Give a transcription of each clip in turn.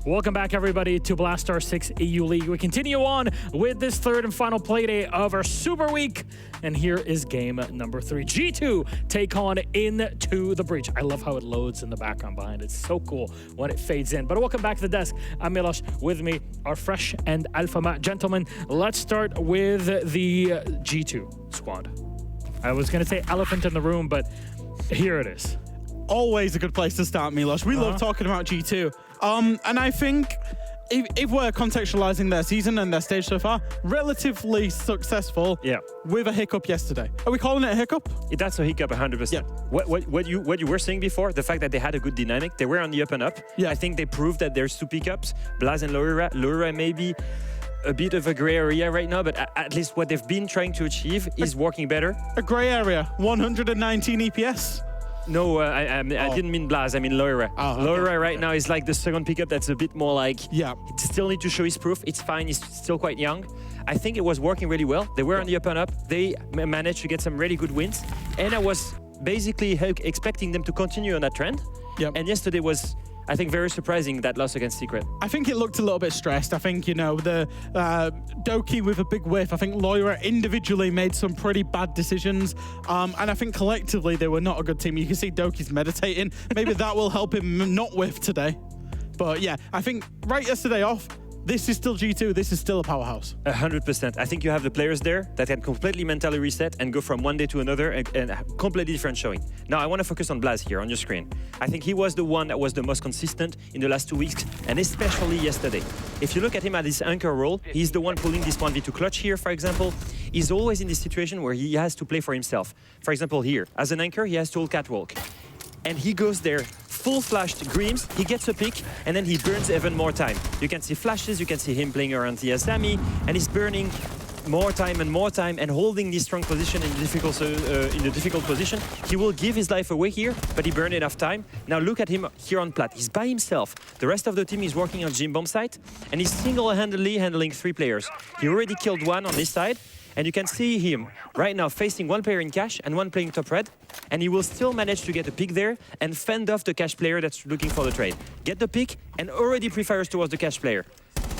Welcome back, everybody, to Blast Star 6 EU League. We continue on with this third and final playday of our Super Week. And here is game number 3. G2 take on Into the Breach. I love how it loads in the background behind it. It's so cool when it fades in. But welcome back to the desk. I'm Milos. With me, our fresh and alpha mat gentlemen. Let's start with the G2 squad. I was going to say elephant in the room, but here it is. Always a good place to start, Milos. We love talking about G2. And I think if we're contextualizing their season and their stage so far, relatively successful with a hiccup yesterday. Are we calling it a hiccup? That's a hiccup, 100%. Yeah. What you were saying before, the fact that they had a good dynamic, they were on the up and up. Yeah. I think they proved that there's 2 pickups, Blaz and Loira. Loira maybe a bit of a gray area right now, but at least what they've been trying to achieve is working better. A gray area, 119 EPS. No, I didn't mean Blaz, I mean Loira. Oh, okay. Loira right now is like the second pickup that's a bit more like, Yeah. it still need to show his proof. It's fine, he's still quite young. I think it was working really well. They were on the up and up. They managed to get some really good wins. And I was basically expecting them to continue on that trend. Yep. And yesterday was, I think, very surprising, that loss against Secret. I think it looked a little bit stressed. I think, you know, the Doki with a big whiff. I think Loira individually made some pretty bad decisions. And I think collectively they were not a good team. You can see Doki's meditating. Maybe that will help him not whiff today. But yeah, I think right yesterday off, this is still G2. This is still a powerhouse. 100%. I think you have the players there that can completely mentally reset and go from one day to another and completely different showing. Now, I want to focus on Blaz here on your screen. I think he was the one that was the most consistent in the last 2 weeks, and especially yesterday. If you look at him at his anchor role, he's the one pulling this 1v2 clutch here, for example. He's always in this situation where he has to play for himself. For example, here, as an anchor, he has to hold catwalk. And he goes there, full flashed Grims, he gets a pick, and then he burns even more time. You can see flashes, you can see him playing around the Asami, and he's burning more time and holding this strong position in the difficult position. He will give his life away here, but he burned enough time. Now look at him here on plat. He's by himself. The rest of the team is working on Gym Bomb site, and he's single-handedly handling 3 players. He already killed 1 on this side, and you can see him right now facing 1 player in cash and 1 playing top red, and he will still manage to get a pick there and fend off the cash player that's looking for the trade. Get the pick and already pre-fires towards the cash player.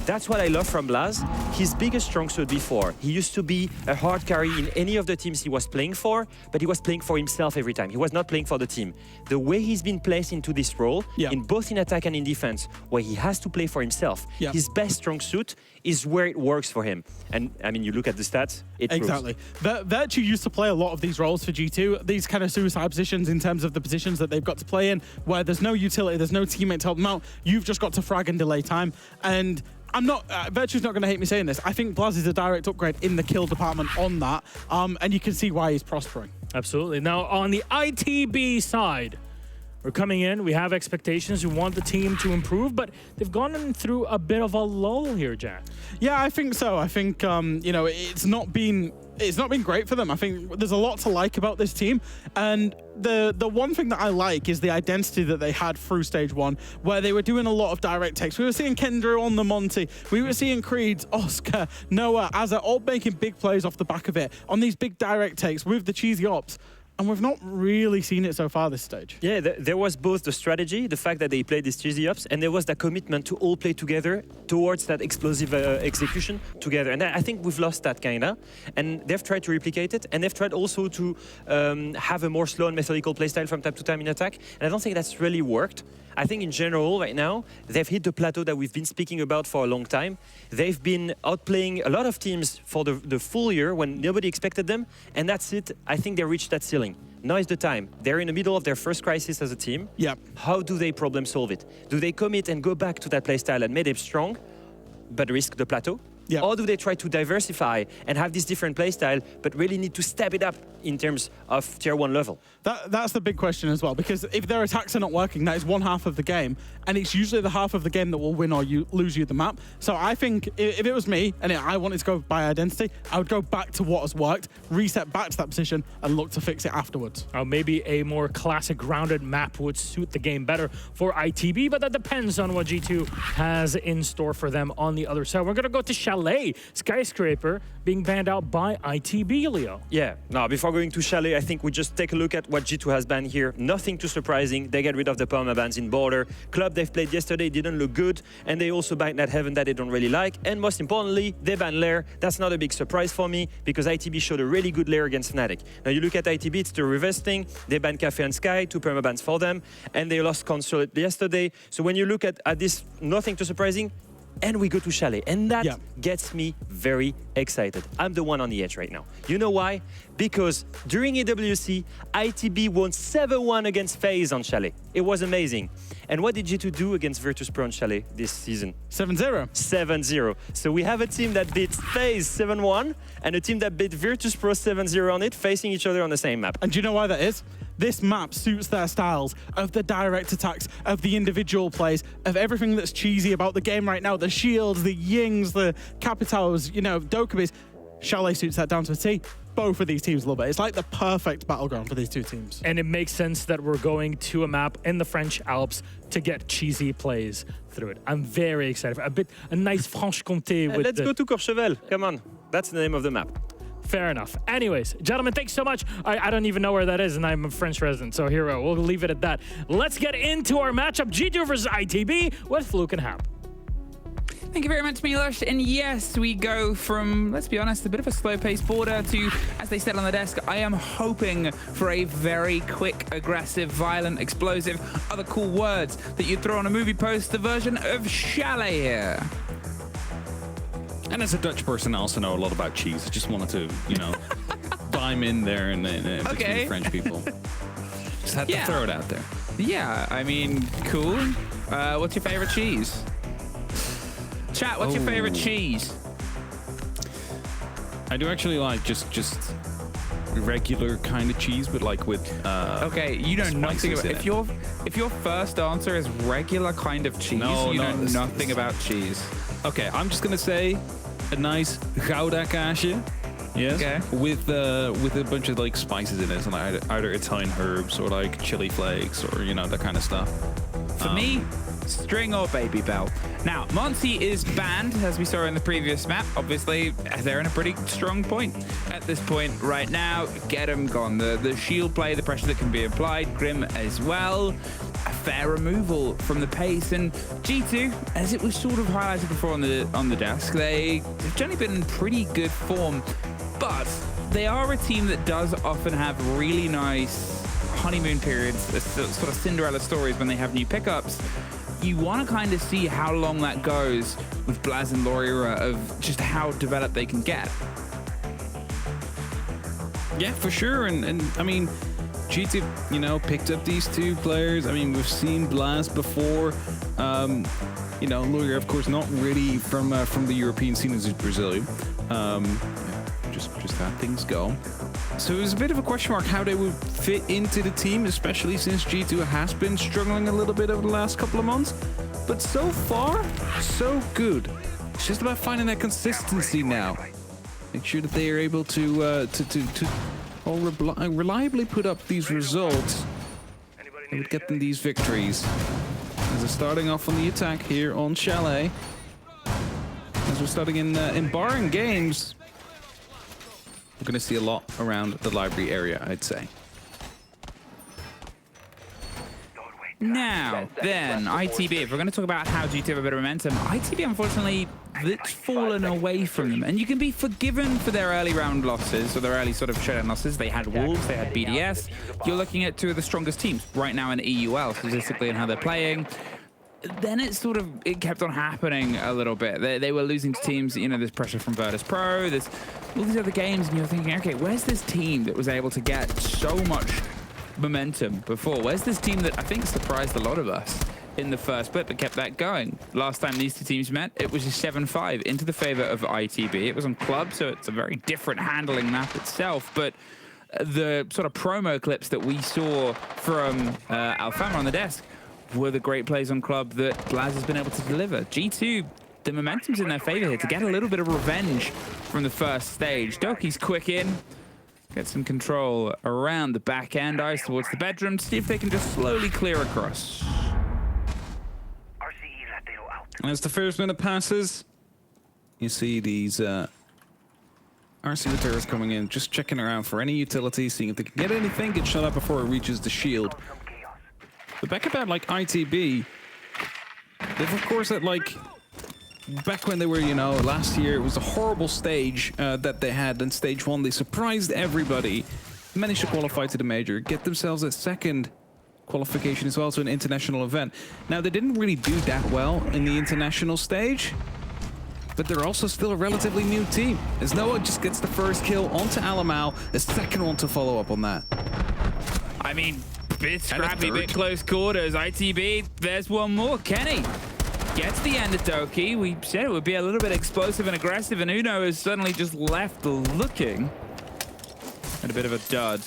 That's what I love from Blaz. His biggest strong suit before, he used to be a hard carry in any of the teams he was playing for, but he was playing for himself every time. He was not playing for the team. The way he's been placed into this role, in both in attack and in defense, where he has to play for himself, his best strong suit is where it works for him. And I mean, you look at the stats, it Exactly. Virtue used to play a lot of these roles for G2, these kind of suicide positions in terms of the positions that they've got to play in, where there's no utility, there's no teammate to help them out. You've just got to frag and delay time. And I'm not, Virtue's not going to hate me saying this. I think Blaz is a direct upgrade in the kill department on that. And you can see why he's prospering. Absolutely. Now, on the ITB side, we're coming in. We have expectations. We want the team to improve, but they've gone through a bit of a lull here, Jack. Yeah, I think so. I think, you know, it's not been great for them. I think there's a lot to like about this team. And the one thing that I like is the identity that they had through stage 1, where they were doing a lot of direct takes. We were seeing Kendra on the Monty. We were seeing Creed, Oscar, Noah, Azza all making big plays off the back of it on these big direct takes with the cheesy ops. And we've not really seen it so far this stage. Yeah, there was both the strategy, the fact that they played these cheesy ups, and there was that commitment to all play together towards that explosive execution together. And I think we've lost that kinda. And they've tried to replicate it, and they've tried also to have a more slow and methodical playstyle from time to time in attack. And I don't think that's really worked. I think in general, right now, they've hit the plateau that we've been speaking about for a long time. They've been outplaying a lot of teams for the full year when nobody expected them, and that's it. I think they reached that ceiling. Now is the time. They're in the middle of their first crisis as a team. Yep. How do they problem solve it? Do they commit and go back to that playstyle and make it strong, but risk the plateau? Yep. Or do they try to diversify and have this different playstyle, but really need to step it up in terms of tier 1 level? That's the big question as well, because if their attacks are not working, that is one half of the game, and it's usually the half of the game that will win or lose you the map. So I think if it was me and I wanted to go by identity, I would go back to what has worked, reset back to that position, and look to fix it afterwards. Maybe a more classic grounded map would suit the game better for ITB, but that depends on what G2 has in store for them on the other side. We're going to go to Chalet, Skyscraper, being banned out by ITB, Leo. Yeah, no, before before going to Chalet, I think we just take a look at what G2 has banned here. Nothing too surprising. They get rid of the permabans in border. Club they've played yesterday didn't look good, and they also banned that Heaven that they don't really like. And most importantly, they banned Lair. That's not a big surprise for me, because ITB showed a really good Lair against Fnatic. Now you look at ITB, it's the reverse thing. They banned Cafe and Sky, 2 permabans for them, and they lost Console yesterday. So when you look at this, nothing too surprising. And we go to Chalet, and that gets me very excited. I'm the one on the edge right now. You know why? Because during AWC, ITB won 7-1 against FaZe on Chalet. It was amazing. And what did G2 do against Virtus.pro on Chalet this season? 7-0. 7-0. So we have a team that beat FaZe 7-1 and a team that beat Virtus.pro 7-0 on it, facing each other on the same map. And do you know why that is? This map suits their styles of the direct attacks, of the individual plays, of everything that's cheesy about the game right now. The shields, the yings, the capitals, you know, Dokkaebis. Chalet suits that down to a T. Both of these teams love it. It's like the perfect battleground for these two teams. And it makes sense that we're going to a map in the French Alps to get cheesy plays through it. I'm very excited. A nice Franche-Comté with Let's go to Courchevel. Come on. That's the name of the map. Fair enough. Anyways, gentlemen, thanks so much. I don't even know where that is, and I'm a French resident, so here we'll leave it at that. Let's get into our matchup, G2 versus ITB with Fluke and Hap. Thank you very much, Milos. And yes, we go from, let's be honest, a bit of a slow-paced border to, as they said on the desk, I am hoping for a very quick, aggressive, violent, explosive, other cool words that you'd throw on a movie poster version of Chalet here. And as a Dutch person, I also know a lot about cheese. I just wanted to, you know, dime in there and between French people. Just had to throw it out there. Yeah, I mean, cool. What's your favorite cheese? Chat, what's your favorite cheese? I do actually like just regular kind of cheese, but like with okay, you know nothing about if your first answer is regular kind of cheese, you know nothing about cheese. Okay, I'm just gonna say a nice Gouda kaasje. Yes. Okay. With a bunch of like spices in it, and either Italian herbs or like chili flakes or you know that kind of stuff. For me, string or Baby Bell. Now, Monty is banned, as we saw in the previous map. Obviously, they're in a pretty strong point at this point right now. Get them gone. The shield play, the pressure that can be applied, Grim as well. A fair removal from the pace, and G2, as it was sort of highlighted before on the desk, they've generally been in pretty good form, but they are a team that does often have really nice honeymoon periods, sort of Cinderella stories when they have new pickups. You want to kind of see how long that goes with Blaz and Laura of just how developed they can get. Yeah, for sure, and I mean, G2, you know, picked up these two players. I mean, we've seen Blaz before. You know, Laura, of course, not really from the European scene as a Brazilian. Just how things go. So it was a bit of a question mark how they would fit into the team, especially since G2 has been struggling a little bit over the last couple of months. But so far, so good. It's just about finding that consistency now. Make sure that they are able to reliably put up these results. They would get them these victories. As they're starting off on the attack here on Chalet. As we're starting in barring games. We're going to see a lot around the library area, I'd say. Now, then, ITB, if we're going to talk about how G2 have a bit of momentum, ITB, unfortunately, it's fallen away from them. And you can be forgiven for their early round losses, or their early sort of showdown losses. They had Wolves, they had BDS. You're looking at two of the strongest teams right now in EUL, statistically, and how they're playing. Then it kept on happening a little bit. They were losing to teams, you know, there's pressure from Virtus.pro, there's all these other games, and you're thinking, okay, where's this team that was able to get so much momentum before? Where's this team that I think surprised a lot of us in the first split, but kept that going? Last time these two teams met, it was a 7-5 into the favor of ITB. It was on Club, so it's a very different handling map itself, but the sort of promo clips that we saw from Alfama on the desk were the great plays on Club that Blaz has been able to deliver. G2, the momentum's in their favor here to get a little bit of revenge from the first stage. Doki's quick in, get some control around the back end, eyes towards the bedroom to see if they can just slowly clear across. As the first minute passes, you see these RC Lutero is coming in, just checking around for any utility, seeing if they can get anything, get shut up before it reaches the shield. But back about like ITB, they've of course had like, back when they were, you know, last year, it was a horrible stage that they had in stage 1. They surprised everybody, managed to qualify to the major, get themselves a second qualification as well to an international event. Now, they didn't really do that well in the international stage, but they're also still a relatively new team, as Noah just gets the first kill onto Alamau, a second one to follow up on that. I mean, bit scrappy, bit close quarters. ITB, there's one more. Kenny gets the end of Doki. We said it would be a little bit explosive and aggressive, and Uno is suddenly just left looking at a bit of a dud.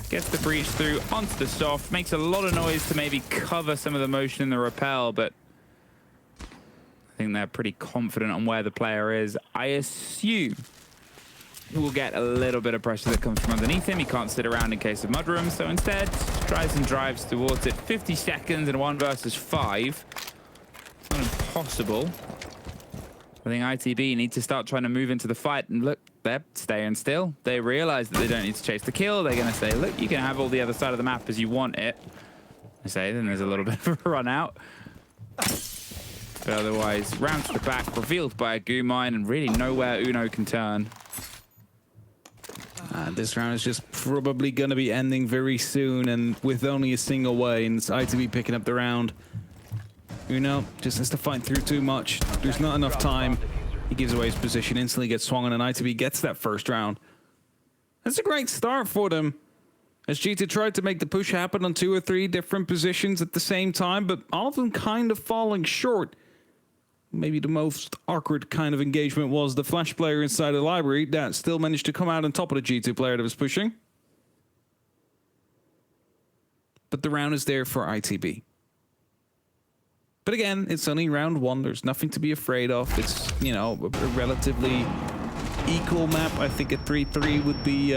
Gets the breach through onto the soft, makes a lot of noise to maybe cover some of the motion in the rappel, but I think they're pretty confident on where the player is. I assume he will get a little bit of pressure that comes from underneath him. He can't sit around in case of mudroom, so instead tries and drives towards it. 50 seconds and 1 versus 5. It's not impossible. I think ITB need to start trying to move into the fight, and look, they're staying still. They realize that they don't need to chase the kill. They're going to say, look, you can have all the other side of the map as you want it. I say, then there's a little bit of a run out. But otherwise, round to the back, revealed by a goo mine, and really nowhere Uno can turn. This round is just probably going to be ending very soon, and with only a single way, and it's ITB picking up the round. Uno just has to fight through too much. There's not enough time. He gives away his position, instantly gets swung on, and ITB gets that first round. That's a great start for them, as G2 tried to make the push happen on 2 or 3 different positions at the same time, but all of them kind of falling short. Maybe the most awkward kind of engagement was the Flash player inside the library that still managed to come out on top of the G2 player that was pushing. But the round is there for ITB. But again, it's only round 1. There's nothing to be afraid of. It's, you know, a relatively equal map. I think a 3-3 would be...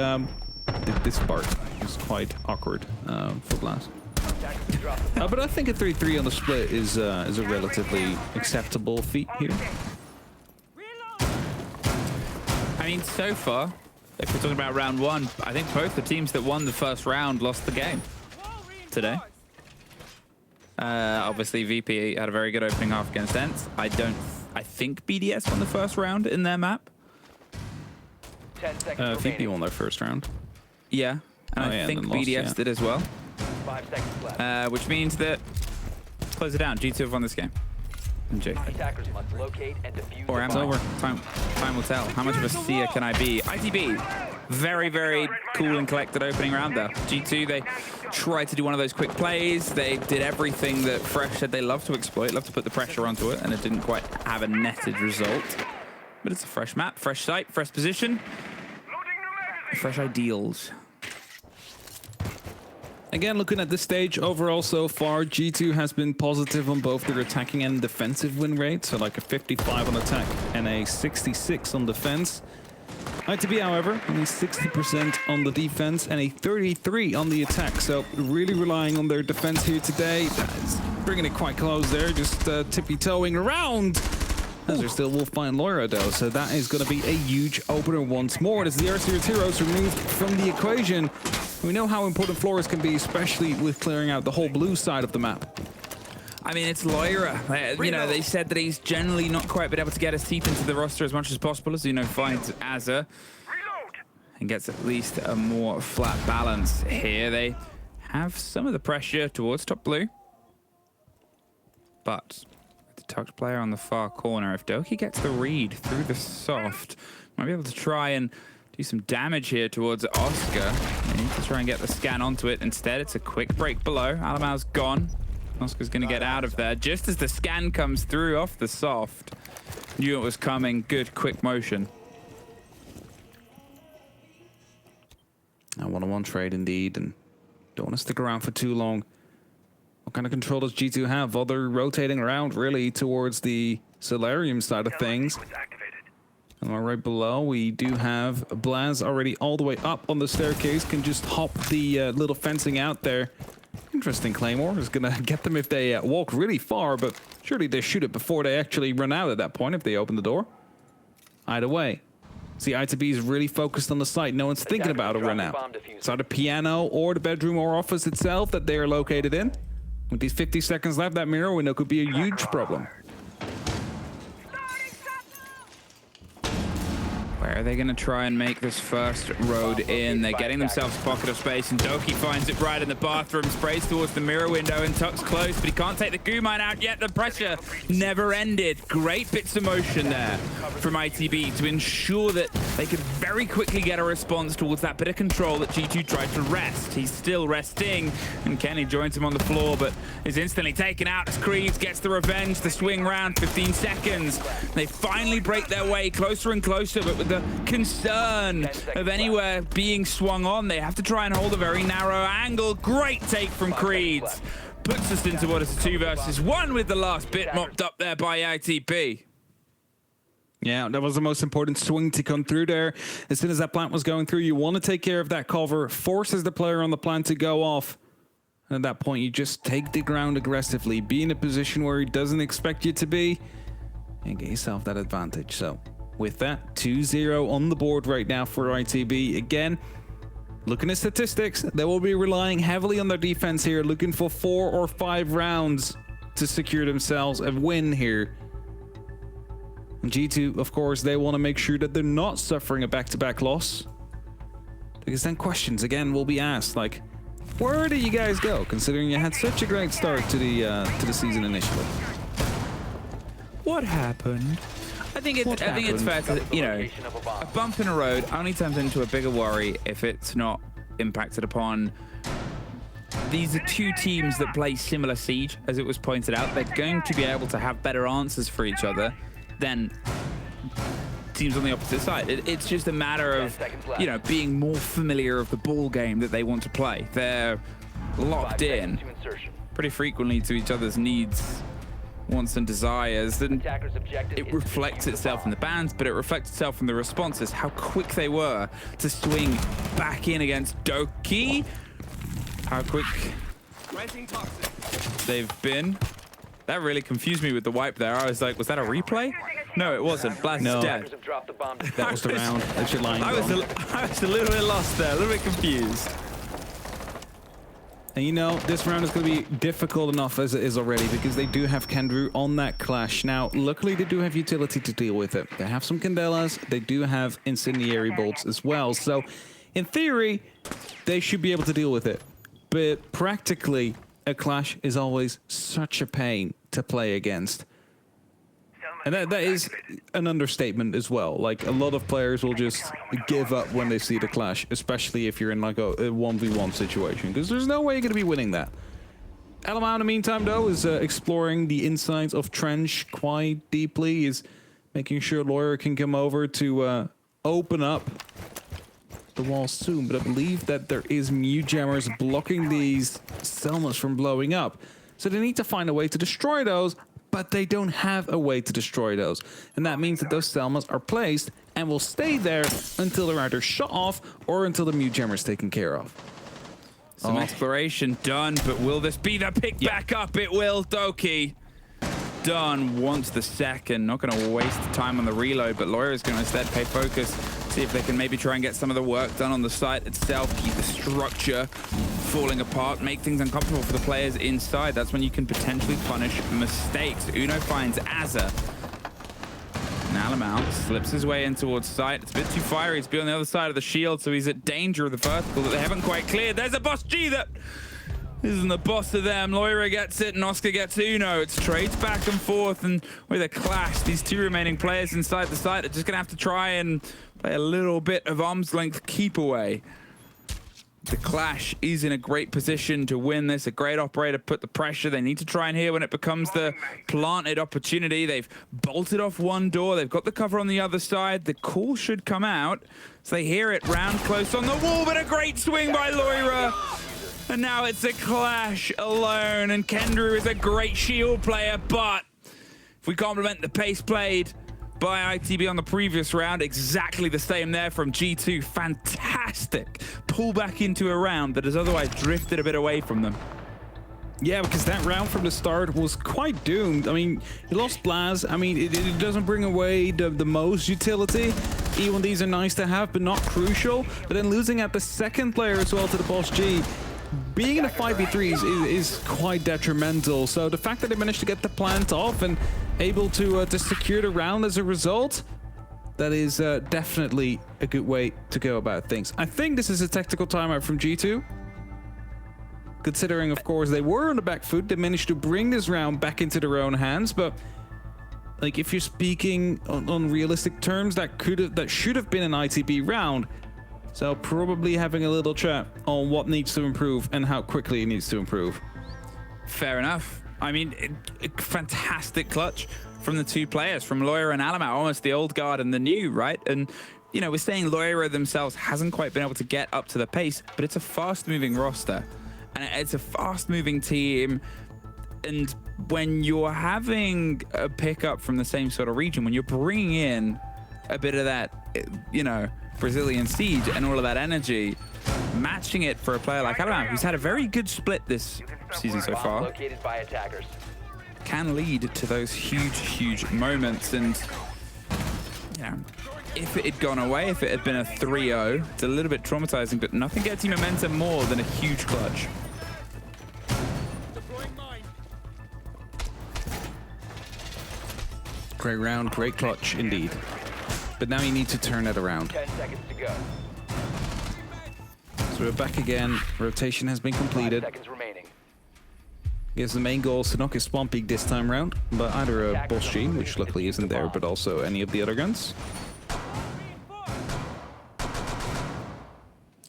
this part is quite awkward for Blast. But I think a 3-3 on the split is a relatively acceptable feat here. I mean, so far, if we're talking about round 1, I think both the teams that won the first round lost the game today. Obviously, VP had a very good opening half against Ents. I think BDS won the first round in their map. VP won their first round. Yeah, and I think BDS did as well. 5 seconds left. Which means that, close it down, G2 have won this game. Attackers must locate and defuse Or am I? Over. Time will tell. How much of a seer can I be? ITB, very, very cool and collected opening round there. G2, they tried to do one of those quick plays. They did everything that Fresh said they love to exploit, love to put the pressure onto it, and it didn't quite have a netted result. But it's a fresh map, fresh site, fresh position, fresh ideals. Again, looking at this stage overall so far, G2 has been positive on both their attacking and defensive win rate, so like a 55 on attack and a 66 on defense. ITB, however, only 60% on the defense and a 33 on the attack, so really relying on their defense here today. That's bringing it quite close there, just tippy-toeing around. As they're still Wolfbite Loira though, so that is going to be a huge opener once more. As the RC Heroes removed from the equation, we know how important Flores can be, especially with clearing out the whole blue side of the map. I mean, it's Loira. You know, they said that he's generally not quite been able to get his teeth into the roster as much as possible, as Uno finds Azza and gets at least a more flat balance here. They have some of the pressure towards top blue, but the tucked player on the far corner, if Doki gets the read through the soft, might be able to try and do some damage here towards Oscar. They need to try and get the scan onto it. Instead, it's a quick break below. Alamau's gone. Oscar's going to get out of there just as the scan comes through off the soft. Knew it was coming. Good quick motion. A one-on-one trade indeed, and don't want to stick around for too long. What kind of control does G2 have? Well, they're rotating around really towards the Solarium side of things. And right below, we do have Blaz already all the way up on the staircase, can just hop the little fencing out there. Interesting Claymore is going to get them if they walk really far, but surely they shoot it before they actually run out at that point if they open the door. Either way, See, ITB is really focused on the site. No one's thinking about a run out. It's either piano or the bedroom or office itself that they are located in. With these 50 seconds left, that mirror window could be a huge problem. Where are they going to try and make this first road in? They're getting themselves a pocket of space, and Doki finds it right in the bathroom, sprays towards the mirror window, and tucks close, but he can't take the goo mine out yet. The pressure never ended. Great bits of motion there from ITB to ensure that they could very quickly get a response towards that bit of control that G2 tried to wrest. He's still resting, and Kenny joins him on the floor, but is instantly taken out as Creeds gets the revenge. The swing round, 15 seconds. They finally break their way closer and closer, but with the concern of anywhere being swung on, they have to try and hold a very narrow angle. Great take from Creeds. Puts us into what is a 2 versus 1 with the last bit mopped up there by ITB. Yeah, that was the most important swing to come through there. As soon as that plant was going through, you want to take care of that cover, forces the player on the plant to go off. And at that point, you just take the ground aggressively, be in a position where he doesn't expect you to be, and get yourself that advantage. So with that, 2-0 on the board right now for ITB. Again, looking at statistics, they will be relying heavily on their defense here, looking for 4 or 5 rounds to secure themselves a win here. And G2, of course, they want to make sure that they're not suffering a back-to-back loss, because then questions again will be asked, like, where did you guys go, considering you had such a great start to the season initially? What happened? I think it's fair to, you know, a bump in a road only turns into a bigger worry if it's not impacted upon. These are 2 teams that play similar Siege, as it was pointed out. They're going to be able to have better answers for each other than teams on the opposite side. It's just a matter of, you know, being more familiar of the ball game that they want to play. They're locked in pretty frequently to each other's needs, wants and desires, and it reflects itself in the bans, but it reflects itself in the responses, how quick they were to swing back in against Doki, how quick they've been. That really confused me with the wipe there. I was like, was that a replay? No, it wasn't. Blast is dead. That was the round that you're lying I was a little bit lost there, a little bit confused. And you know, this round is going to be difficult enough as it is already, because they do have Kendrew on that clash. Now, luckily, they do have utility to deal with it. They have some Candelas. They do have incendiary bolts as well. So, in theory, they should be able to deal with it. But practically, a clash is always such a pain to play against. And that is an understatement as well. Like, a lot of players will just give up when they see the clash, especially if you're in like a 1v1 situation, because there's no way you're going to be winning that. Alamau, in the meantime, though, is exploring the insides of Trench quite deeply. He's making sure Lawyer can come over to open up the wall soon. But I believe that there is Mute Jammers blocking these Selmas from blowing up. So they need to find a way to destroy those, but they don't have a way to destroy those. And that means that those Selmas are placed and will stay there until they're either shut off or until the Mute Jammer is taken care of. Some exploration done, but will this be the pick back up? It will. Doki done wants the second. Not going to waste time on the reload, but Lawyer is going to instead pay focus, see if they can maybe try and get some of the work done on the site itself, keep the structure falling apart, make things uncomfortable for the players inside. That's when you can potentially punish mistakes. Uno finds Azza. Alamau slips his way in towards site. It's a bit too fiery. He's been on the other side of the shield, so he's at danger of the vertical that they haven't quite cleared. There's a boss G that isn't the boss of them. Loira gets it, and Oscar gets Uno. It's trades back and forth, and with a clash, these 2 remaining players inside the site are just going to have to try and play a little bit of arm's length keep away. The clash is in a great position to win this. A great operator put the pressure. They need to try and hear when it becomes the planted opportunity. They've bolted off one door. They've got the cover on the other side. The call should come out. So they hear it round close on the wall, but a great swing by Loira. And now it's a clash alone. And Kendrew is a great shield player, but if we compliment the pace played by ITB on the previous round, exactly the same there from G2. Fantastic pull back into a round that has otherwise drifted a bit away from them. Yeah, because that round from the start was quite doomed. I mean, he lost Blaz. I mean, it doesn't bring away the most utility, E1Ds are nice to have, but not crucial. But then losing out the second player as well to the Boss G, being in a 5v3 is quite detrimental. So the fact that they managed to get the plant off and able to secure the round as a result, that is definitely a good way to go about things. I think this is a tactical timeout from G2. Considering, of course, they were on the back foot, they managed to bring this round back into their own hands. But like, if you're speaking on realistic terms, that should have been an ITB round. So probably having a little chat on what needs to improve and how quickly it needs to improve. Fair enough. I mean, fantastic clutch from the two players, from Loira and Alamau, almost the old guard and the new, right? And, you know, we're saying Loira themselves hasn't quite been able to get up to the pace, but it's a fast-moving roster. And it's a fast-moving team. And when you're having a pickup from the same sort of region, when you're bringing in a bit of that, you know, Brazilian siege and all of that energy, matching it for a player like Alamau, who's had a very good split this season so far, Located by attackers. can lead to those huge, huge moments. And, you know, if it had gone away, if it had been a 3-0, it's a little bit traumatizing, but nothing gets you momentum more than a huge clutch. Great round, great clutch indeed. But now you need to turn it around. 10 seconds to go. So we're back again. Rotation has been 5 completed. seconds remaining. I guess the main goal is to knock his Swamp Peak this time round, but either a Boss G, which luckily isn't there, but also any of the other guns.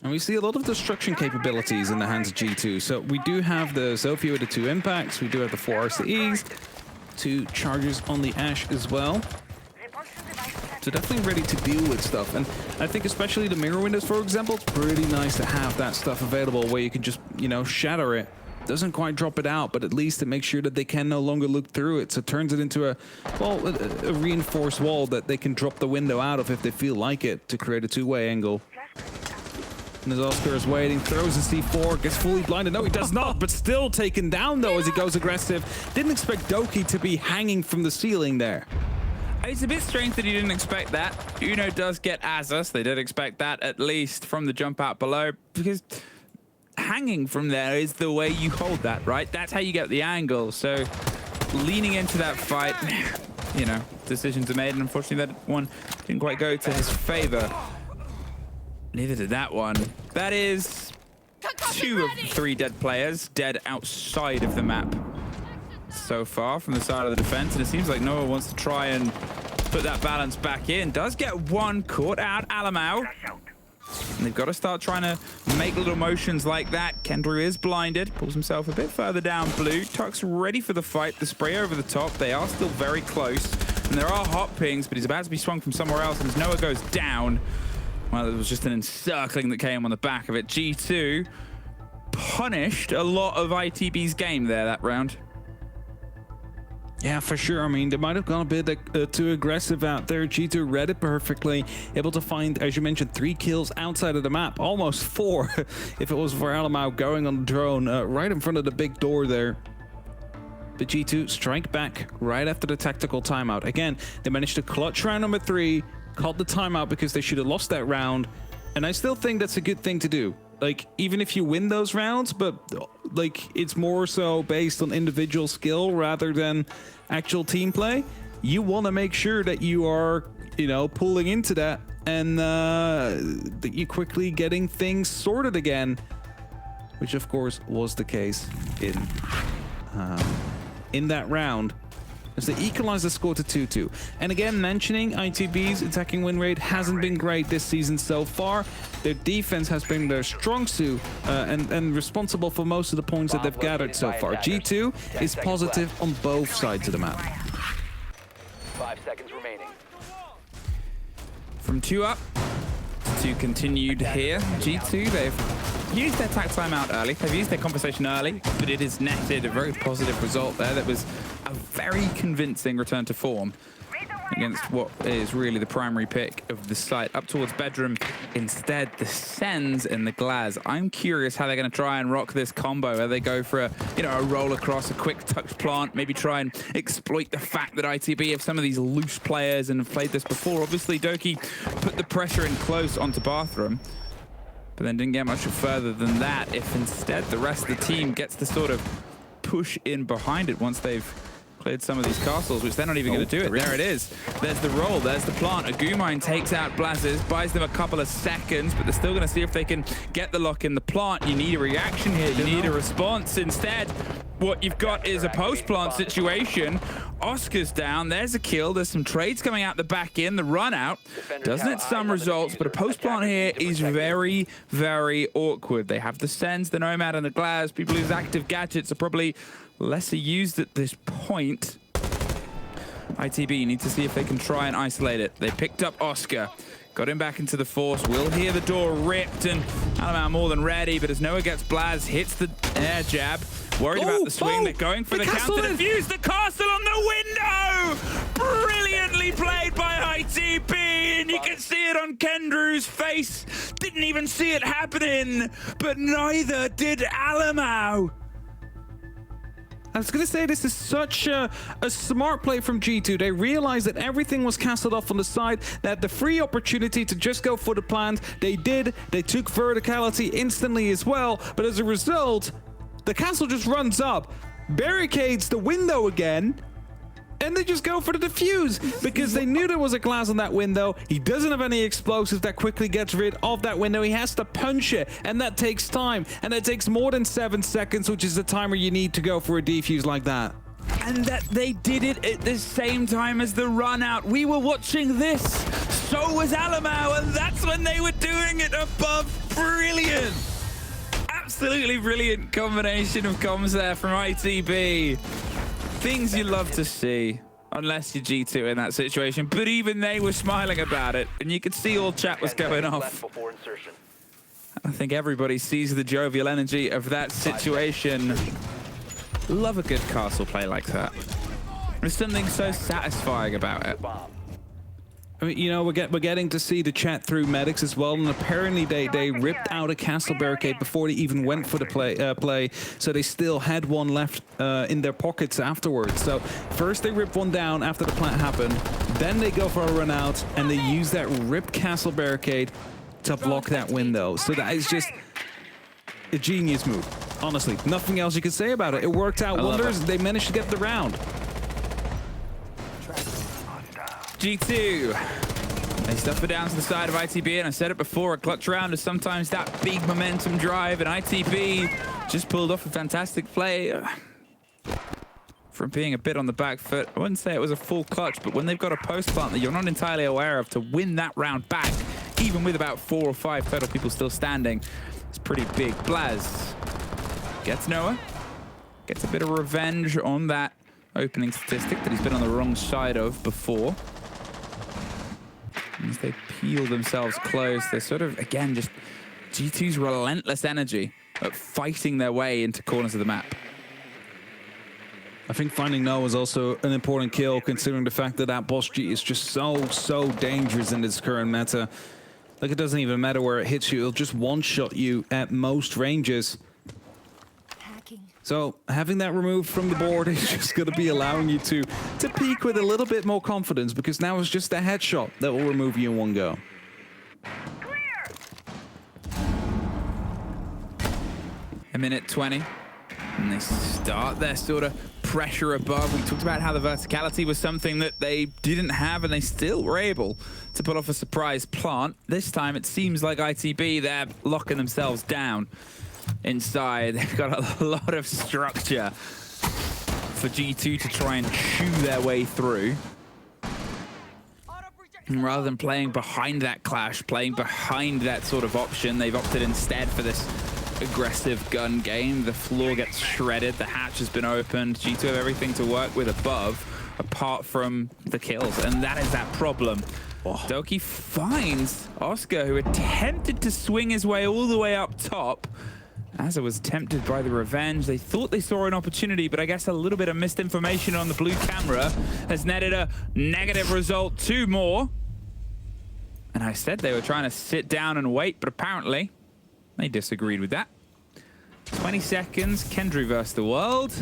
And we see a lot of destruction capabilities in the hands of G2. So we do have the Zofia with the 2 impacts, we do have the 4 RCEs, 2 charges on the Ash as well. So definitely ready to deal with stuff. And I think especially the mirror windows, for example, it's pretty nice to have that stuff available where you can just, you know, shatter it. Doesn't quite drop it out, but at least it makes sure that they can no longer look through it. So it turns it into a reinforced wall that they can drop the window out of if they feel like it, to create a 2-way angle. And as Oscar is waiting, throws a C4, gets fully blinded. No, he does not, but still taken down, though, as he goes aggressive. Didn't expect Doki to be hanging from the ceiling there. It's a bit strange that he didn't expect that. Uno does get Azus. They did expect that, at least, from the jump out below, because hanging from there is the way you hold that, right? That's how you get the angle. So leaning into that fight, you know, decisions are made, and unfortunately that one didn't quite go to his favor. Neither did that one. That is 2 of 3 dead players dead outside of the map so far from the side of the defense, and it seems like Noah wants to try and put that balance back in. Does get one caught out, Alamau. And they've got to start trying to make little motions like that. Kendrew is blinded, pulls himself a bit further down blue. Tuck's ready for the fight, the spray over the top. They are still very close, and there are hot pings, but he's about to be swung from somewhere else, and as Noah goes down, well, it was just an encircling that came on the back of it. G2 punished a lot of ITB's game there that round. Yeah, for sure. I mean, they might have gone a bit too aggressive out there. G2 read it perfectly, able to find, as you mentioned, 3 kills outside of the map, almost 4 if it was for Alamau going on the drone right in front of the big door there. But G2 strike back right after the tactical timeout. Again, they managed to clutch round number 3, called the timeout because they should have lost that round, and I still think that's a good thing to do. Like, even if you win those rounds, but like, it's more so based on individual skill rather than actual team play. You want to make sure that you are, you know, pulling into that, and that you quickly getting things sorted again, which of course was the case in that round, as they equalize the score to 2-2. And again, mentioning ITB's attacking win rate hasn't been great this season so far. Their defense has been their strong suit and responsible for most of the points that they've gathered so far. G2 is positive on both sides of the map. 5 seconds remaining. From 2 up to continued here. G2, they've used their attack timeout early. They've used their conversation early, but it has netted a very positive result there. That was a very convincing return to form. against what is really the primary pick of the site. Up towards bedroom, instead the Sens and the Glaz. I'm curious how they're going to try and rock this combo, where they go for a roll across, a quick touch plant, maybe try and exploit the fact that ITB have some of these loose players and have played this before. Obviously, Doki put the pressure in close onto Bathroom, but then didn't get much further than that. If instead the rest of the team gets to sort of push in behind it once they've cleared some of these castles, which they're not even going to do it. There it is. There's the roll. There's the plant. Agumine takes out Blazes, buys them a couple of seconds, but they're still going to see if they can get the lock in the plant. You need a reaction here. You need a response. Instead, what you've got is a post-plant situation. Oscar's down. There's a kill. There's some trades coming out the back end. The run out doesn't it some results, but a post-plant here is very, very awkward. They have the Sens, the Nomad, and the Glaz. People whose active gadgets are probably lesser used at this point. ITB need to see if they can try and isolate it. They picked up Oscar. Got him back into the force. We'll hear the door ripped, and Alamar more than ready, but as Noah gets Blaz, hits the air jab. Worried about the swing. They're going for the counter defuse. The castle on the window! Brilliantly played by ITB, and you can see it on Kendrew's face. Didn't even see it happening, but neither did Alamau. I was going to say, this is such a smart play from G2. They realized that everything was castled off on the side. They had the free opportunity to just go for the plant. They did. They took verticality instantly as well. But as a result, the castle just runs up, barricades the window again, and they just go for the defuse because they knew there was a glass on that window. He doesn't have any explosives that quickly gets rid of that window. He has to punch it, and that takes time. And that takes more than 7 seconds, which is the timer you need to go for a defuse like that. And that they did it at the same time as the run out. We were watching this. So was Alamau, and that's when they were doing it above. Brilliant. Absolutely brilliant combination of comms there from ITB. Things you love to see, unless you're G2 in that situation. But even they were smiling about it, and you could see all chat was going off. I think everybody sees the jovial energy of that situation. Love a good castle play like that. There's something so satisfying about it. I mean, you know, we're getting to see the chat through medics as well, and apparently they ripped out a castle barricade before they even went for the play, so they still had one left in their pockets afterwards. So first they rip one down after the plant happened, then they go for a run out, and they use that ripped castle barricade to block that window. So that is just a genius move. Honestly, nothing else you can say about it. It worked out wonders. They managed to get the round. G2, they stuff it down to the side of ITB, and I said it before, a clutch round is sometimes that big momentum drive, and ITB just pulled off a fantastic play from being a bit on the back foot. I wouldn't say it was a full clutch, but when they've got a post plant that you're not entirely aware of, to win that round back, even with about 4 or 5 total people still standing, it's pretty big. Blaz gets Noah, gets a bit of revenge on that opening statistic that he's been on the wrong side of before. As they peel themselves close, they're sort of, again, just G2's relentless energy at fighting their way into corners of the map. I think finding Noah was also an important kill, considering the fact that that boss G is just so dangerous in this current meta. Like, it doesn't even matter where it hits you, it'll just one-shot you at most ranges. So having that removed from the board is just going to be allowing you to peak with a little bit more confidence, because now it's just a headshot that will remove you in one go. A minute 20, and they start their sort of pressure above. We talked about how the verticality was something that they didn't have, and they still were able to pull off a surprise plant. This time it seems like ITB, they're locking themselves down inside. They've got a lot of structure for G2 to try and chew their way through. And rather than playing behind that clash, playing behind that sort of option, they've opted instead for this aggressive gun game. The floor gets shredded, the hatch has been opened. G2 have everything to work with above, apart from the kills, and that is that problem. Doki finds Oscar, who attempted to swing his way all the way up top, Asa was tempted by the revenge. They thought they saw an opportunity, but I guess a little bit of misinformation on the blue camera has netted a negative result. 2 more. And I said they were trying to sit down and wait, but apparently they disagreed with that. 20 seconds, Kendry versus the world.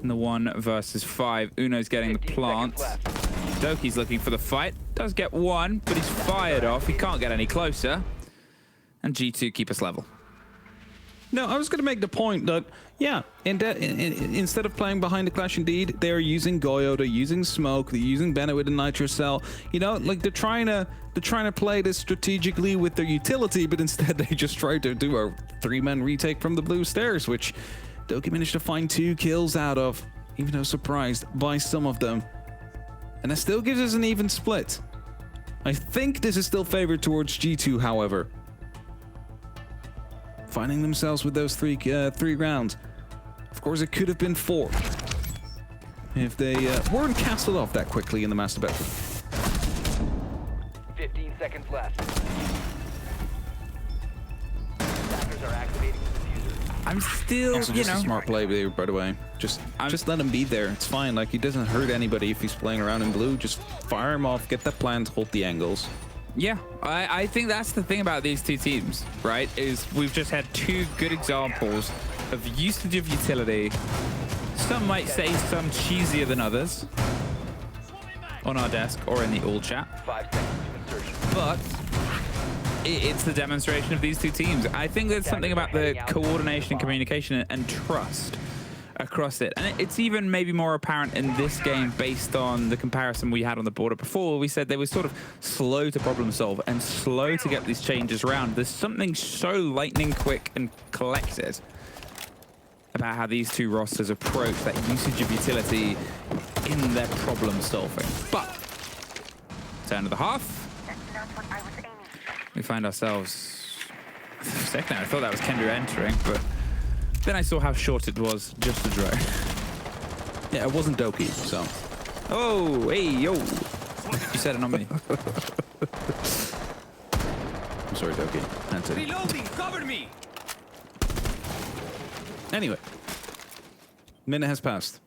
And the 1 versus 5. Uno's getting the plant. Doki's looking for the fight. Does get 1, but he's fired off. He can't get any closer. And G2 keep us level. No, I was going to make the point that, yeah, instead of playing behind the Clash Indeed, they're using Goyo, they're using Smoke, they're using Bennett with a Nitro Cell. You know, like they're trying to play this strategically with their utility, but instead they just try to do a 3-man retake from the blue stairs, which Doki managed to find 2 kills out of, even though surprised by some of them. And that still gives us an even split. I think this is still favored towards G2, however. Finding themselves with those 3 rounds. Of course, it could have been 4 if they weren't castled off that quickly in the Master Battle. 15 seconds left. Attackers are activating the diffuser. I'm still, Also, just a smart play there, by the way. Just let him be there. It's fine. Like, he doesn't hurt anybody if he's playing around in blue. Just fire him off, get that plant, hold the angles. Yeah, I think that's the thing about these 2 teams, right? Is we've just had 2 good examples of usage of utility. Some might say some cheesier than others on our desk or in the all chat. 5 seconds to insertion. But it's the demonstration of these 2 teams. I think there's something about the coordination and communication and trust across it. And it's even maybe more apparent in this game based on the comparison we had on the border before. We said they were sort of slow to problem solve and slow to get these changes around. There's something so lightning quick and collected about how these 2 rosters approach that usage of utility in their problem solving. But turn of the half. We find ourselves... For a second, I thought that was Kendra entering, but then I saw how short it was just to draw. Yeah, it wasn't Doki, so. Oh, hey, yo. You said it, not me. I'm sorry, Doki. That's it. Reloading, cover me! Anyway, minute has passed.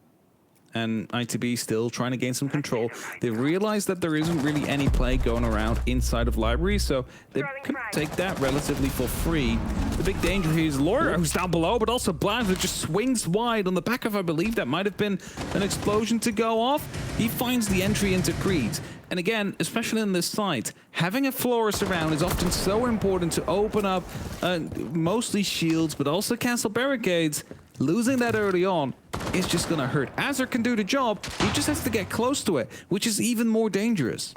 And ITB still trying to gain some control. They've realized that there isn't really any play going around inside of library, so they can take that relatively for free. The big danger here is Laura, who's down below, but also Blaz, who just swings wide on the back of, I believe, that might have been an explosion to go off. He finds the entry into Creed. And again, especially in this site, having a florist around is often so important to open up mostly shields, but also cancel barricades. Losing that early on is just gonna hurt. Azure can do the job, he just has to get close to it, which is even more dangerous.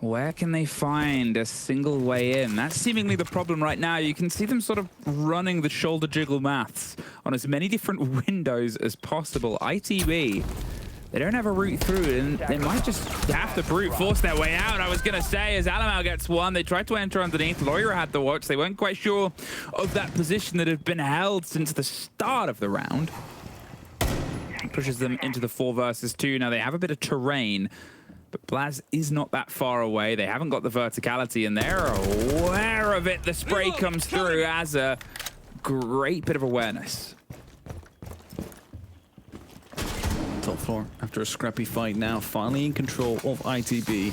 Where can they find a single way in? That's seemingly the problem right now. You can see them sort of running the shoulder jiggle maths on as many different windows as possible. ITB, they don't have a route through, and they might just have to brute force their way out. I was going to say, as Alamau gets 1, they tried to enter underneath. Loira had the watch. They weren't quite sure of that position that had been held since the start of the round. It pushes them into the 4 versus 2. Now, they have a bit of terrain, but Blaz is not that far away. They haven't got the verticality, and they're aware of it. The spray comes through as a great bit of awareness. Top floor, after a scrappy fight now, finally in control of ITB.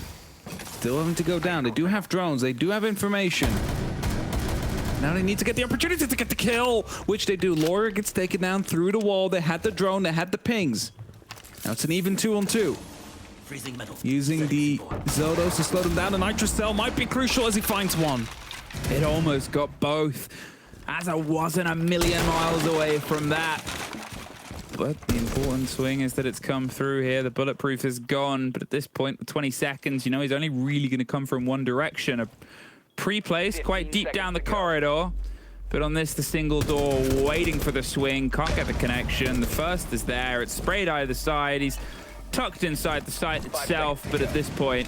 Still having to go down. They do have drones. They do have information. Now they need to get the opportunity to get the kill, which they do. Laura gets taken down through the wall. They had the drone. They had the pings. Now it's an even 2-on-2. Using the Zodos to slow them down. The Nitro Cell might be crucial as he finds one. It almost got both, as I wasn't a million miles away from that. But the important swing is that it's come through here. The bulletproof is gone, but at this point, with 20 seconds, you know, he's only really going to come from one direction. A pre-placed quite deep down the corridor, but on this, the single door waiting for the swing. Can't get the connection. The first is there. It's sprayed either side. He's tucked inside the site itself, but at this point,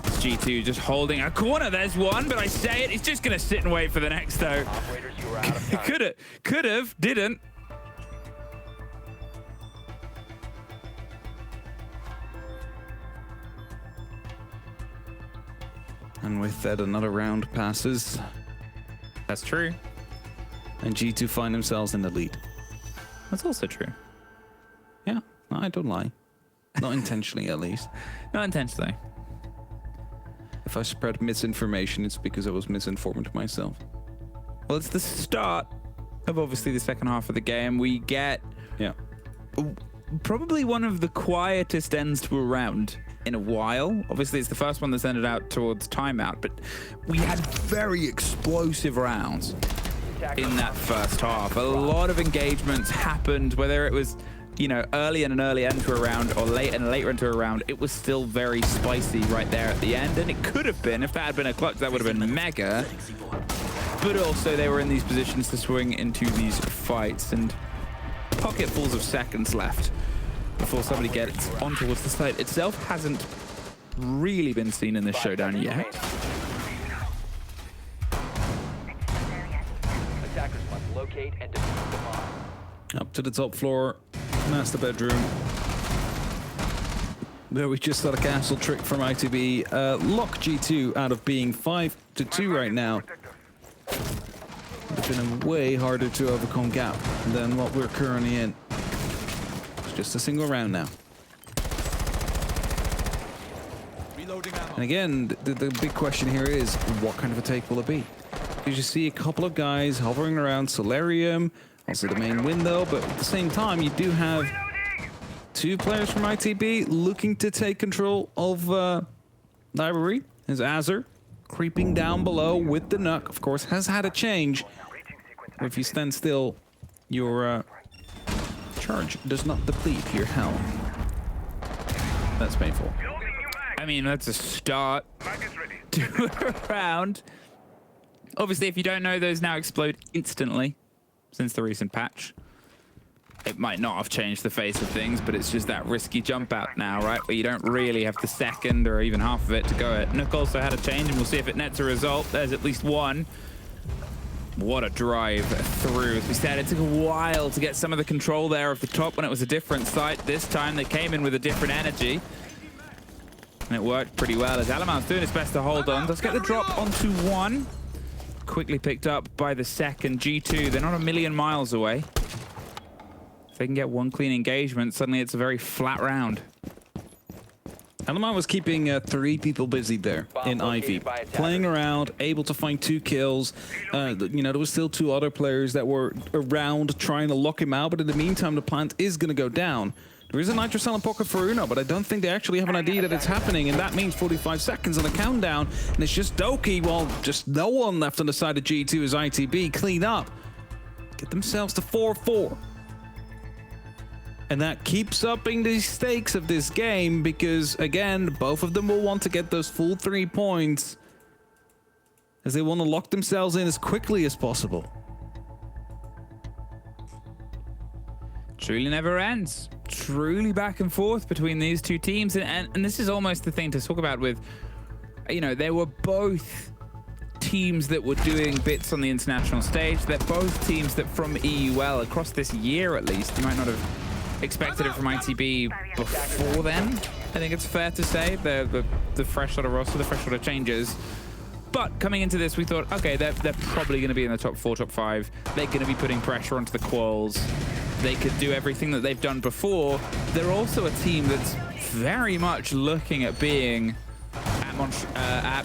it's G2 just holding a corner. There's one, but I say it, he's just going to sit and wait for the next, though. Operators, you are out of time. Could have, didn't. And with that, another round passes. That's true. And G2 find themselves in the lead. That's also true. Yeah, no, I don't lie. Not intentionally, at least. Not intentionally. If I spread misinformation, it's because I was misinformed myself. Well, it's the start of obviously the second half of the game. We get Yeah. probably one of the quietest ends to a round in a while. Obviously, it's the first one that's ended out towards timeout, but we had very explosive rounds in that first half. A lot of engagements happened, whether it was, you know, early and an early end to a round or late and later into a round. It was still very spicy right there at the end, and it could have been, if that had been a clutch, that would have been mega. But also, they were in these positions to swing into these fights, and pocketfuls of seconds left before somebody gets on towards the site itself. Hasn't really been seen in this showdown yet. Attackers must locate and defuse the bomb. Up to the top floor, master bedroom. There we just saw a castle trick from ITB. Lock G2 out of being 5-2 right now. It's been a way harder to overcome gap than what we're currently in. It's just a single round now. And again, the big question here is, what kind of a take will it be? Because you see a couple of guys hovering around Solarium, also the main window, but at the same time, you do have two players from ITB looking to take control of Library. Is Azur creeping down below with the Nuck, of course, has had a change. If you stand still, your charge does not deplete your health. That's painful. I mean, that's a start to a round. Obviously, if you don't know, those now explode instantly since the recent patch. It might not have changed the face of things, but it's just that risky jump out now, right? Where you don't really have the second or even half of it to go at. Nook also had a change, and we'll see if it nets a result. There's at least one. What a drive through. As we said, it took a while to get some of the control there of the top when it was a different site. This time they came in with a different energy. And it worked pretty well as Alaman's doing his best to hold on. Let's get the drop onto one. Quickly picked up by the second. G2, they're not a million miles away. If they can get one clean engagement, suddenly it's a very flat round. Alaman was keeping 3 people busy there in Ivy, playing around, able to find 2 kills. You know, there was still 2 other players that were around trying to lock him out, but in the meantime, the plant is going to go down. There is a Nitro Cell in pocket for Uno, but I don't think they actually have an idea that it's happening, and that means 45 seconds on the countdown, and it's just Doki, while just no one left on the side of G2 as ITB clean up. Get themselves to 4-4. And that keeps upping the stakes of this game because, again, both of them will want to get those full 3 points as they want to lock themselves in as quickly as possible. Truly never ends. Truly back and forth between these two teams. And this is almost the thing to talk about with, you know, they were both teams that were doing bits on the international stage. They're both teams that from EUL, across this year at least, you might not have expected it from ITB before then. I think it's fair to say the fresh sort of roster, the fresh sort of changes. But coming into this, we thought, okay, they're probably going to be in the top 4, top 5. They're going to be putting pressure onto the Quals. They could do everything that they've done before. They're also a team that's very much looking at being at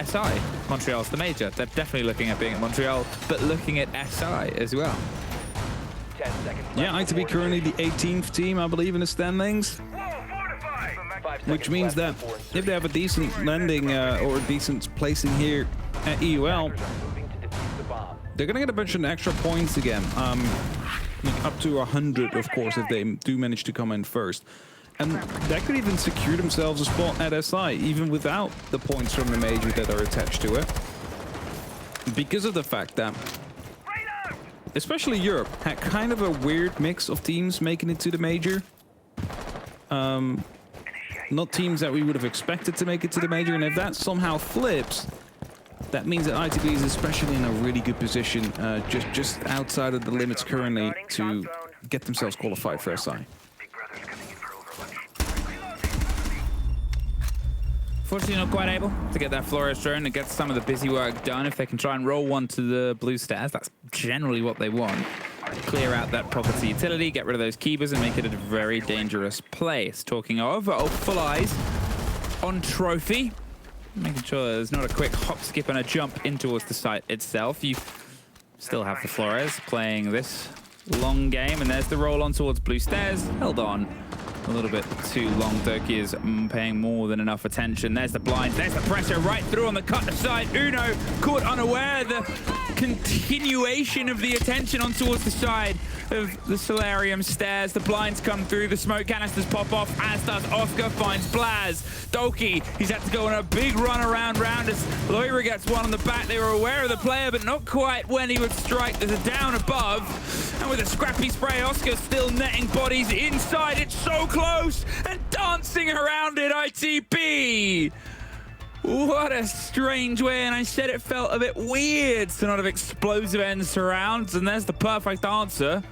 SI. Montreal's the major. They're definitely looking at being at Montreal, but looking at SI as well. 10 seconds left. Yeah, ITB currently the 18th team, I believe, in the standings. 5 Which seconds means that left before if they have a decent landing or a decent placing here at EUL, inserters are moving to defuse the bomb. they're going to get a bunch of extra points again. Up to 100, of course, if they do manage to come in first. And that could even secure themselves a spot at SI, even without the points from the major that are attached to it. Because of the fact that, especially Europe, had kind of a weird mix of teams making it to the major. Not teams that we would have expected to make it to the major, and if that somehow flips, that means that ITB is especially in a really good position, just outside of the limits currently, to get themselves qualified for SI. Fortunately, not quite able to get that Flores drone and get some of the busy work done. If they can try and roll one to the blue stairs, that's generally what they want. Clear out that property utility, get rid of those keepers, and make it a very dangerous place. Talking of, full eyes on Trophy. Making sure there's not a quick hop, skip, and a jump in towards the site itself. You still have the Flores playing this long game, and there's the roll on towards blue stairs. Held on a little bit too long. Doki is paying more than enough attention. There's the blinds, there's the pressure right through on the cut side. Uno caught unaware. The continuation of the attention on towards the side of the solarium stairs. The blinds come through, the smoke canisters pop off, as does Oscar, finds Blaz. Doki, he's had to go on a big run around as Loira gets one on the back. They were aware of the player, but not quite when he would strike. There's a down above, and with a scrappy spray, Oscar still netting bodies inside. It's so close, and dancing around it, ITB. What a strange way, and I said it felt a bit weird to not have explosive end surrounds, and there's the perfect answer.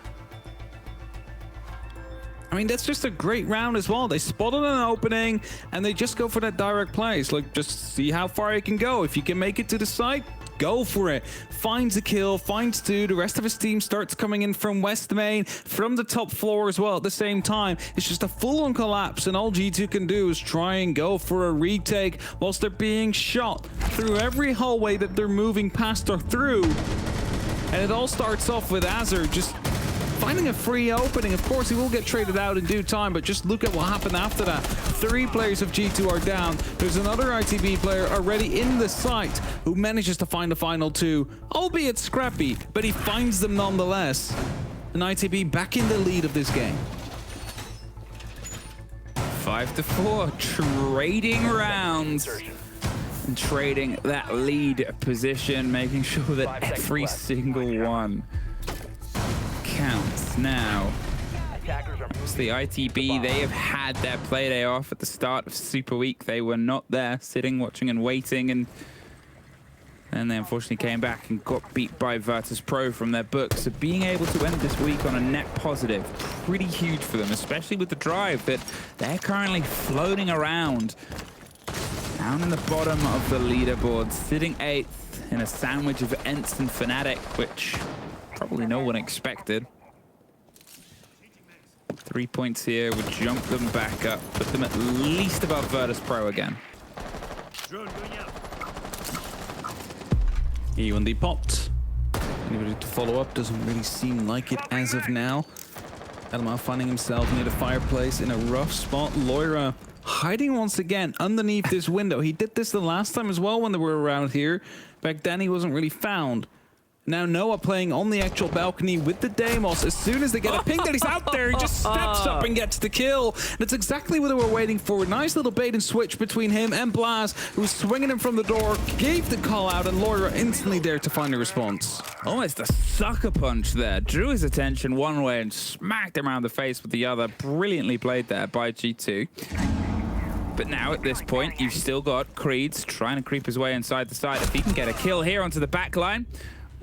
I mean, that's just a great round as well. They spotted an opening, and they just go for that direct plays. Like, just see how far you can go. If you can make it to the site, go for it. Finds a kill, finds two. The rest of his team starts coming in from West Main, from the top floor as well at the same time. It's just a full-on collapse, and all G2 can do is try and go for a retake whilst they're being shot through every hallway that they're moving past or through. And it all starts off with Azur just finding a free opening. Of course, he will get traded out in due time, but just look at what happened after that. 3 players of G2 are down. There's another ITB player already in the site who manages to find the final 2, albeit scrappy, but he finds them nonetheless. And ITB back in the lead of this game. 5-4, trading rounds. And trading that lead position, making sure that every single one counts. Now, it's the ITB. They have had their play day off at the start of Super Week. They were not there, sitting, watching, and waiting, and then they unfortunately came back and got beat by Virtus Pro from their books. So being able to end this week on a net positive, pretty huge for them, especially with the drive that they're currently floating around down in the bottom of the leaderboard, sitting 8th in a sandwich of Ents and Fnatic, which probably no one expected. 3 points here would jump them back up, put them at least above Virtus Pro again. E1D popped. Anybody to follow up? Doesn't really seem like it as of now. Elmar finding himself near the fireplace in a rough spot. Loira hiding once again underneath this window. He did this the last time as well when they were around here. Back then he wasn't really found. Now Noah playing on the actual balcony with the Deimos. As soon as they get a ping that he's out there, he just steps up and gets the kill. That's exactly what they were waiting for. Nice little bait and switch between him and Blaz, who was swinging him from the door, gave the call out, and Loira instantly there to find a response. Almost a sucker punch there. Drew his attention one way and smacked him around the face with the other. Brilliantly played there by G2. But now at this point, you've still got Creeds trying to creep his way inside the site. If he can get a kill here onto the back line,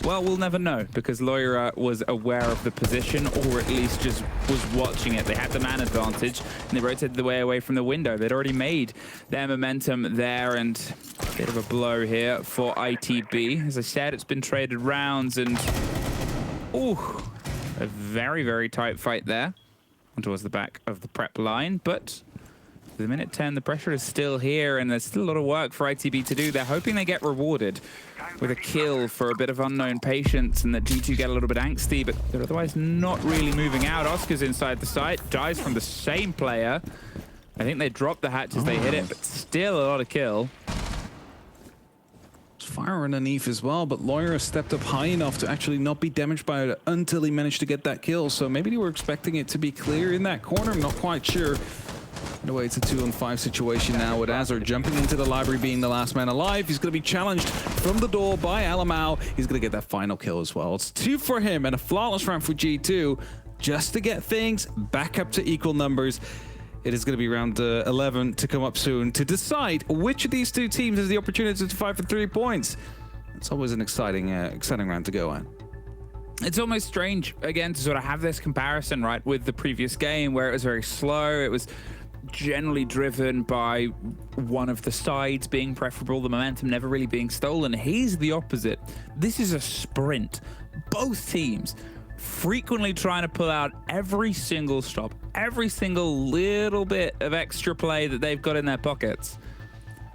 well, we'll never know, because Loira was aware of the position, or at least just was watching it. They had the man advantage, and they rotated the way away from the window. They'd already made their momentum there, and a bit of a blow here for ITB. As I said, it's been traded rounds, and ooh, a very, very tight fight there towards the back of the prep line. But the minute 10, the pressure is still here, and there's still a lot of work for ITB to do. They're hoping they get rewarded with a kill for a bit of unknown patience, and that G2 get a little bit angsty, but they're otherwise not really moving out. Oscar's inside the site, dies from the same player. I think they dropped the hatch as they hit it, but still a lot of kill. Fire underneath as well, but Loira stepped up high enough to actually not be damaged by it until he managed to get that kill. So maybe they were expecting it to be clear in that corner. I'm not quite sure. Anyway, it's a 2-on-5 situation now with Azur jumping into the library, being the last man alive. He's going to be challenged from the door by Alamau. He's going to get that final kill as well. It's 2 for him and a flawless round for G2 just to get things back up to equal numbers. It is going to be round 11 to come up soon to decide which of these two teams has the opportunity to fight for 3 points. It's always an exciting round to go at. It's almost strange, again, to sort of have this comparison, right, with the previous game where it was very slow. It was generally driven by one of the sides being preferable, the momentum never really being stolen. He's the opposite. This is a sprint. Both teams frequently trying to pull out every single stop, every single little bit of extra play that they've got in their pockets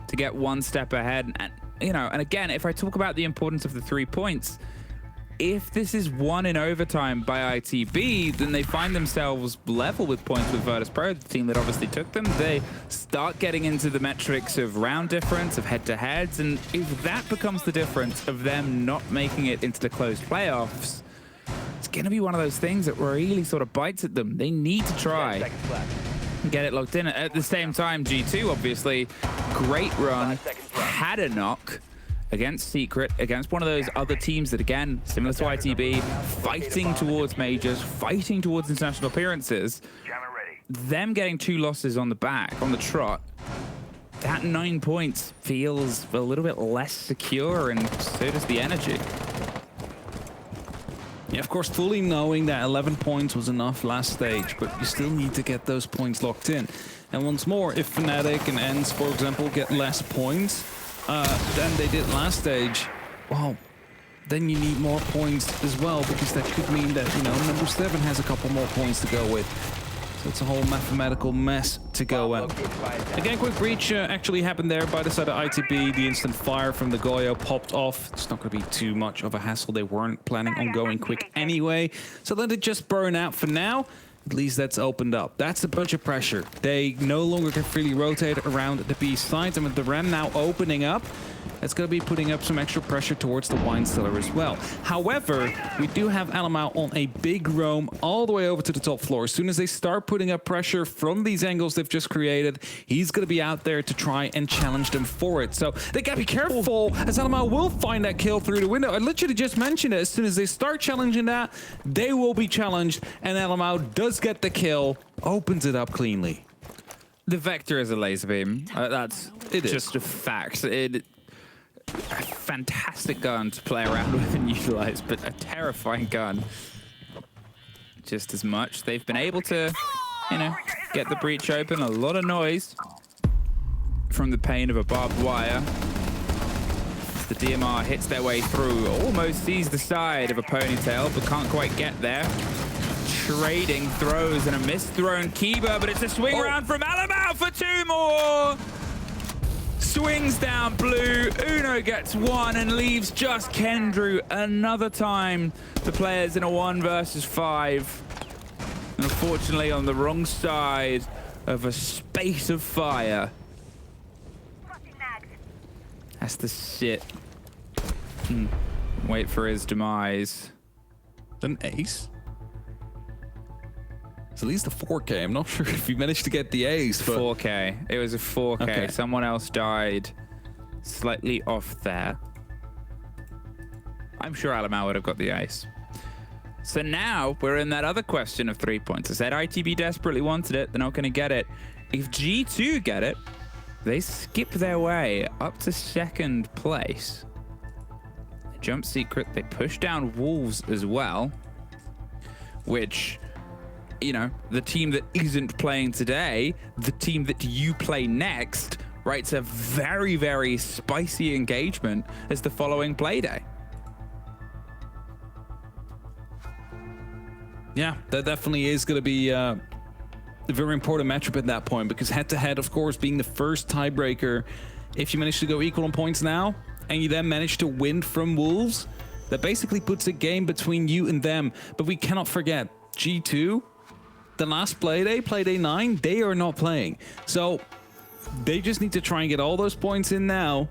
to get one step ahead. And, you know, and again, if I talk about the importance of the 3 points, if this is won in overtime by ITB, then they find themselves level with points with Virtus Pro, the team that obviously took them. They start getting into the metrics of round difference, of head-to-heads, and if that becomes the difference of them not making it into the closed playoffs, it's going to be one of those things that really sort of bites at them. They need to 10 try seconds left. and get it locked in. At the same time, G2, obviously, great run, 5 seconds left. had a knock against Secret, against one of those other teams that, again, similar to ITB, fighting towards majors, fighting towards international appearances. Them getting 2 losses on the back, on the trot, that 9 points feels a little bit less secure, and so does the energy. Yeah, of course, fully knowing that 11 points was enough last stage, but you still need to get those points locked in. And once more, if Fnatic and ENCE, for example, get less points than they did last stage, well, then you need more points as well, because that could mean that, you know, number 7 has a couple more points to go with. So it's a whole mathematical mess to go at. Again, quick breach actually happened there by the side of ITB. The instant fire from the Goyo popped off. It's not going to be too much of a hassle. They weren't planning on going quick anyway. So let it just burn out for now. At least that's opened up. That's a bunch of pressure. They no longer can freely rotate around the B sides. And with the Ren now opening up, it's going to be putting up some extra pressure towards the wine cellar as well. However, we do have Alamau on a big roam all the way over to the top floor. As soon as they start putting up pressure from these angles they've just created, he's going to be out there to try and challenge them for it. So they got to be careful, as Alamau will find that kill through the window. I literally just mentioned it. As soon as they start challenging that, they will be challenged, and Alamau does get the kill, opens it up cleanly. The Vector is a laser beam. That's It is. just a fact. A fantastic gun to play around with and utilize, but a terrifying gun just as much. They've been able to, you know, get the breach open. A lot of noise from the pain of a barbed wire. The DMR hits their way through, almost sees the side of a ponytail, but can't quite get there. Trading throws and a misthrown Kiba, but it's a swing round from Alamau for 2 more. Swings down blue, Uno gets 1 and leaves just Kendrew. Another time the players in a 1 versus 5. And unfortunately on the wrong side of a space of fire. Has to sit. Wait for his demise. An ace? It's at least a 4K. I'm not sure if you managed to get the ace, but 4K. It was a 4K. Okay. Someone else died slightly off there. I'm sure Alamau would have got the ace. So now we're in that other question of 3 points. I said ITB desperately wanted it. They're not going to get it. If G2 get it, they skip their way up to 2nd place. They jump Secret. They push down Wolves as well, which, you know, the team that isn't playing today, the team that you play next, writes a very, very spicy engagement as the following playday. yeah, that definitely is going to be a very important matchup at that point, because head-to-head, of course, being the first tiebreaker, if you manage to go equal on points now, and you then manage to win from Wolves, that basically puts a game between you and them. But we cannot forget, G2, the last playday 9, they are not playing. So they just need to try and get all those points in now,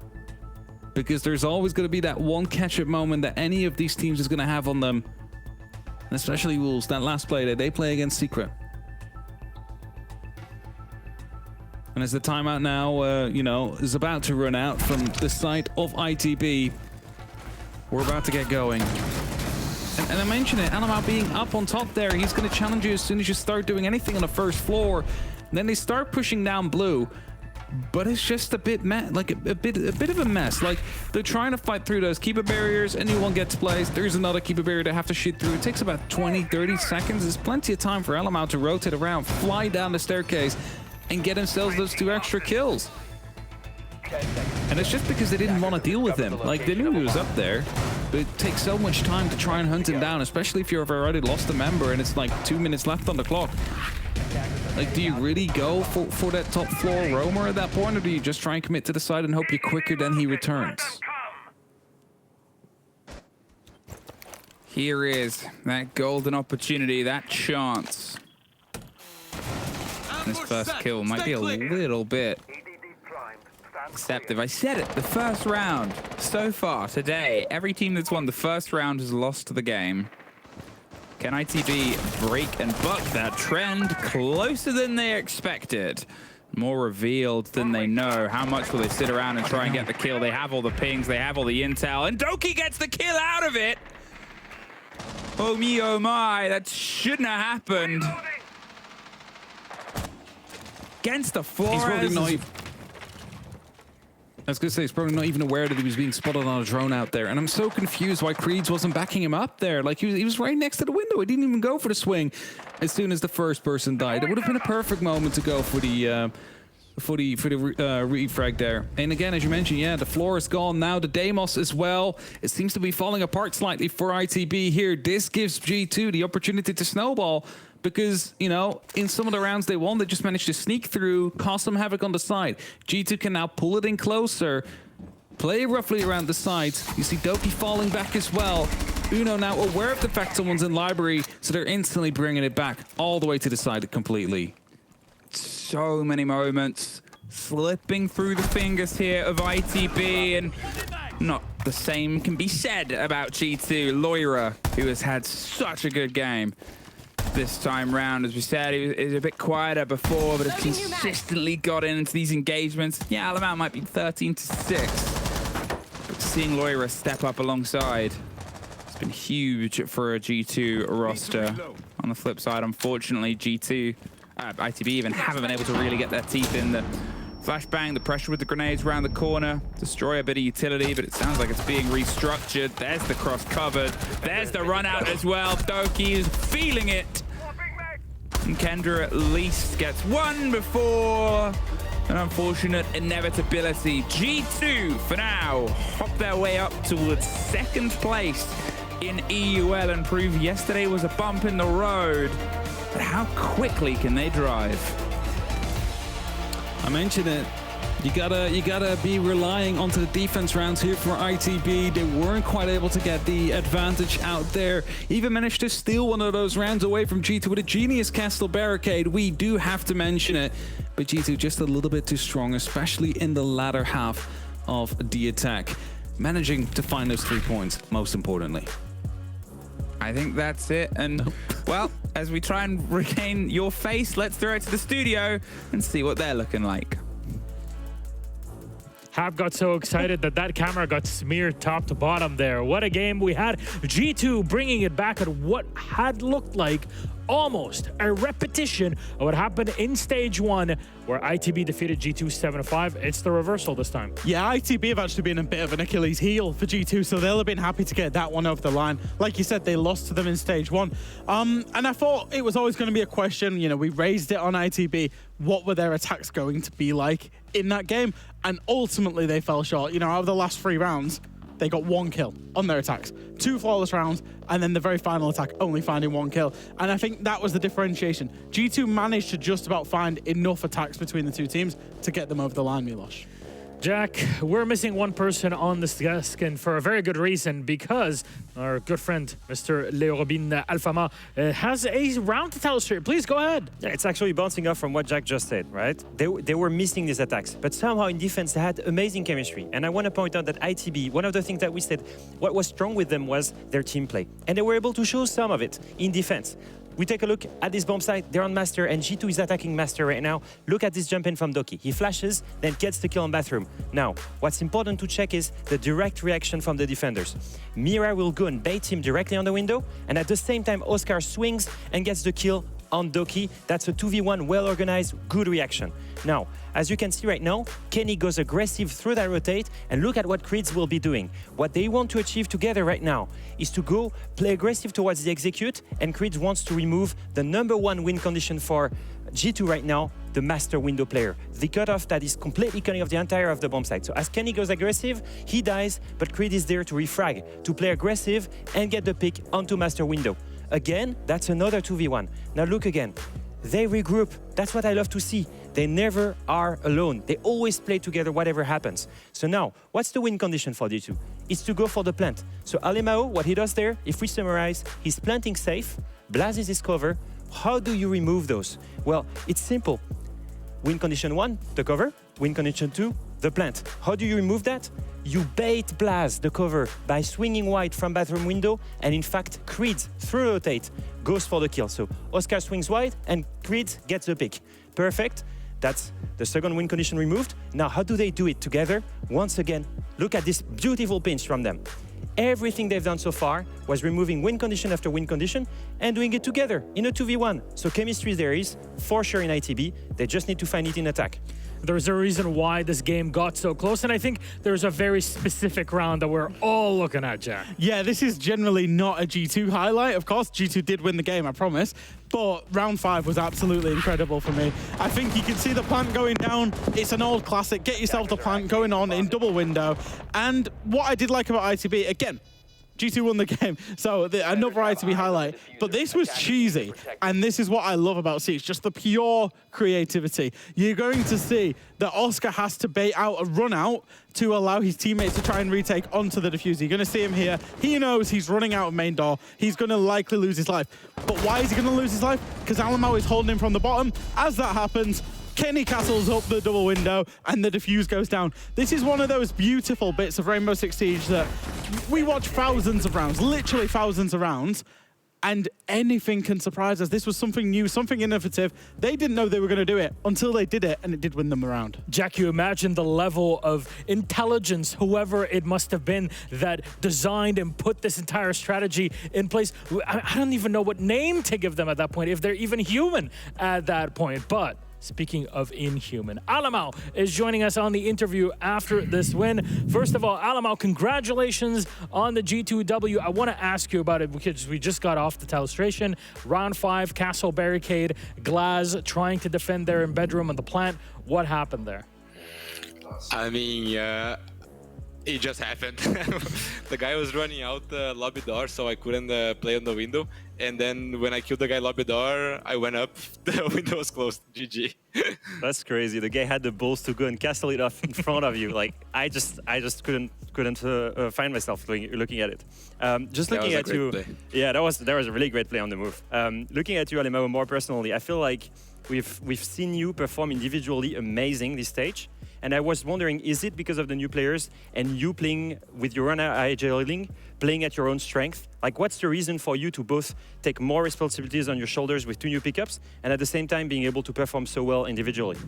because there's always going to be that one catch-up moment that any of these teams is going to have on them. And especially Wolves, that last playday, they play against Secret. And as the timeout now, you know, is about to run out from the side of ITB, we're about to get going. And I mentioned it, Alamau being up on top there, he's going to challenge you as soon as you start doing anything on the first floor. And then they start pushing down blue, but it's just a bit a bit of a mess. Like, they're trying to fight through those keeper barriers. Anyone gets placed. There's another keeper barrier they have to shoot through. It takes about 20, 30 seconds. There's plenty of time for Alamau to rotate around, fly down the staircase, and get themselves those 2 extra kills. And it's just because they didn't want to deal with him. Like, they knew he was up there, but it takes so much time to try and hunt him down, especially if you've already lost a member and it's like 2 minutes left on the clock. Like, do you really go for that top floor roamer at that point, or do you just try and commit to the side and hope you're quicker than he returns? Here is that golden opportunity, that chance. This first kill might be a little bit deceptive. I said it, the first round so far today, every team that's won the first round has lost the game. Can ITB break and buck that trend? Closer than they expected. More revealed than they know. How much will they sit around and try and get the kill? They have all the pings, they have all the intel, and Doki gets the kill out of it! Oh me, oh my, that shouldn't have happened. Against the Flores. He's probably not. I was going to say, he's probably not even aware that he was being spotted on a drone out there. And I'm so confused why Creeds wasn't backing him up there. Like, he was right next to the window. He didn't even go for the swing as soon as the first person died. It would have been a perfect moment to go for the refrag there. And again, as you mentioned, yeah, the floor is gone now. The Deimos as well. It seems to be falling apart slightly for ITB here. This gives G2 the opportunity to snowball. Because, you know, in some of the rounds they won, they just managed to sneak through, cause some havoc on the side. G2 can now pull it in closer, play roughly around the sides. You see Doki falling back as well. Uno now aware of the fact someone's in library, so they're instantly bringing it back all the way to the side completely. So many moments slipping through the fingers here of ITB, and not the same can be said about G2. Loira, who has had such a good game this time round. As we said, he was a bit quieter before, but has consistently got into these engagements. Yeah, Alamount might be 13-6, but seeing Loira step up alongside, it's been huge for a G2 roster. On the flip side, unfortunately, ITB even haven't been able to really get their teeth in. The flashbang, the pressure with the grenades around the corner, destroy a bit of utility, but it sounds like it's being restructured. There's the cross covered. There's the run out as well. Doki is feeling it. And Kendra at least gets one before an unfortunate inevitability. G2, for now, hop their way up towards second place in EUL and prove yesterday was a bump in the road. But how quickly can they drive? I mentioned it. You gotta be relying onto the defense rounds here for ITB. They weren't quite able to get the advantage out there. Even managed to steal one of those rounds away from G2 with a genius castle barricade. We do have to mention it, but G2 just a little bit too strong, especially in the latter half of the attack. Managing to find those 3 points, most importantly. I think that's it. And, well, as we try and regain your face, let's throw it to the studio and see what they're looking like. Have got so excited that camera got smeared top to bottom there. What a game we had. G2 bringing it back at what had looked like almost a repetition of what happened in stage 1, where ITB defeated G2 7-5. It's the reversal this time. Yeah, ITB have actually been a bit of an Achilles heel for G2, so they'll have been happy to get that one over the line. Like you said, they lost to them in stage 1. And I thought it was always going to be a question, you know, we raised it on ITB. What were their attacks going to be like in that game? And ultimately they fell short. You know, out of the last 3 rounds, they got 1 kill on their attacks. 2 flawless rounds, and then the very final attack only finding 1 kill. And I think that was the differentiation. G2 managed to just about find enough attacks between the 2 teams to get them over the line, Milosh. Jack, we're missing one person on this desk, and for a very good reason, because our good friend, Mr. Leo Robin Alfama, has a round to tell us here. Please go ahead. Yeah, it's actually bouncing off from what Jack just said, right? They were missing these attacks, but somehow in defense they had amazing chemistry. And I want to point out that ITB, one of the things that we said, what was strong with them was their team play. And they were able to show some of it in defense. We take a look at this bomb site. They're on Master, and G2 is attacking Master right now. Look at this jump in from Doki. He flashes, then gets the kill on Bathroom. Now, what's important to check is the direct reaction from the defenders. Mira will go and bait him directly on the window, and at the same time, Oscar swings and gets the kill on Doki. That's a 2v1, well-organized, good reaction. Now, as you can see right now, Kenny goes aggressive through that rotate, and look at what Creeds will be doing. What they want to achieve together right now is to go play aggressive towards the execute, and Creeds wants to remove the #1 win condition for G2 right now, the master window player. The cutoff that is completely cutting off the entire of the bomb site. So as Kenny goes aggressive, he dies, but Creed is there to refrag, to play aggressive and get the pick onto master window. Again, that's another 2v1. Now look again. They regroup. That's what I love to see. They never are alone. They always play together whatever happens. So now, what's the win condition for D2? It's to go for the plant. So Alemao, what he does there, if we summarize, he's planting safe, Blaz is his cover. How do you remove those? Well, it's simple. Win condition 1, the cover. Win condition 2, the plant. How do you remove that? You bait Blaz, the cover, by swinging wide from bathroom window, and in fact, Creed, through rotate, goes for the kill. So Oscar swings wide, and Creed gets the pick. Perfect. That's the second win condition removed. Now, how do they do it together? Once again, look at this beautiful pinch from them. Everything they've done so far was removing win condition after win condition and doing it together in a 2v1. So chemistry there is, for sure in ITB. They just need to find it in attack. There's a reason why this game got so close, and I think there's a very specific round that we're all looking at, Jack. Yeah, this is generally not a G2 highlight. Of course, G2 did win the game, I promise. But round 5 was absolutely incredible for me. I think you can see the plant going down. It's an old classic. Get yourself the plant going on in double window. And what I did like about ITB, again, G2 won the game, so another ITB highlight. But this was cheesy, and this is what I love about Siege, just the pure creativity. You're going to see that Oscar has to bait out a run out to allow his teammates to try and retake onto the diffuser. You're going to see him here. He knows he's running out of main door. He's going to likely lose his life. But why is he going to lose his life? Because Alemao is holding him from the bottom. As that happens, Kenny castles up the double window and the defuse goes down. This is one of those beautiful bits of Rainbow Six Siege that we watch thousands of rounds, literally thousands of rounds, and anything can surprise us. This was something new, something innovative. They didn't know they were going to do it until they did it, and it did win them a round. Jack, you imagine the level of intelligence, whoever it must have been that designed and put this entire strategy in place. I don't even know what name to give them at that point, if they're even human at that point. But speaking of inhuman, Alemao is joining us on the interview after this win. First of all, Alemao, congratulations on the G2W. I want to ask you about it because we just got off the telestration. Round 5, Castle Barricade, Glaz trying to defend their bedroom on the plant. What happened there? I mean, it just happened. The guy was running out the lobby door, so I couldn't play on the window. And then when I killed the guy lobby door, I went up, the window was closed. GG. That's crazy. The guy had the balls to go and castle it off in front of you. Like I just couldn't find myself looking at it. Just looking at you. Play. Yeah, that was a really great play on the move. Looking at you, Alemao, more personally, I feel like we've seen you perform individually amazing this stage. And I was wondering, is it because of the new players and you playing with your own agility, playing at your own strength? Like, what's the reason for you to both take more responsibilities on your shoulders with 2 new pickups and at the same time being able to perform so well individually?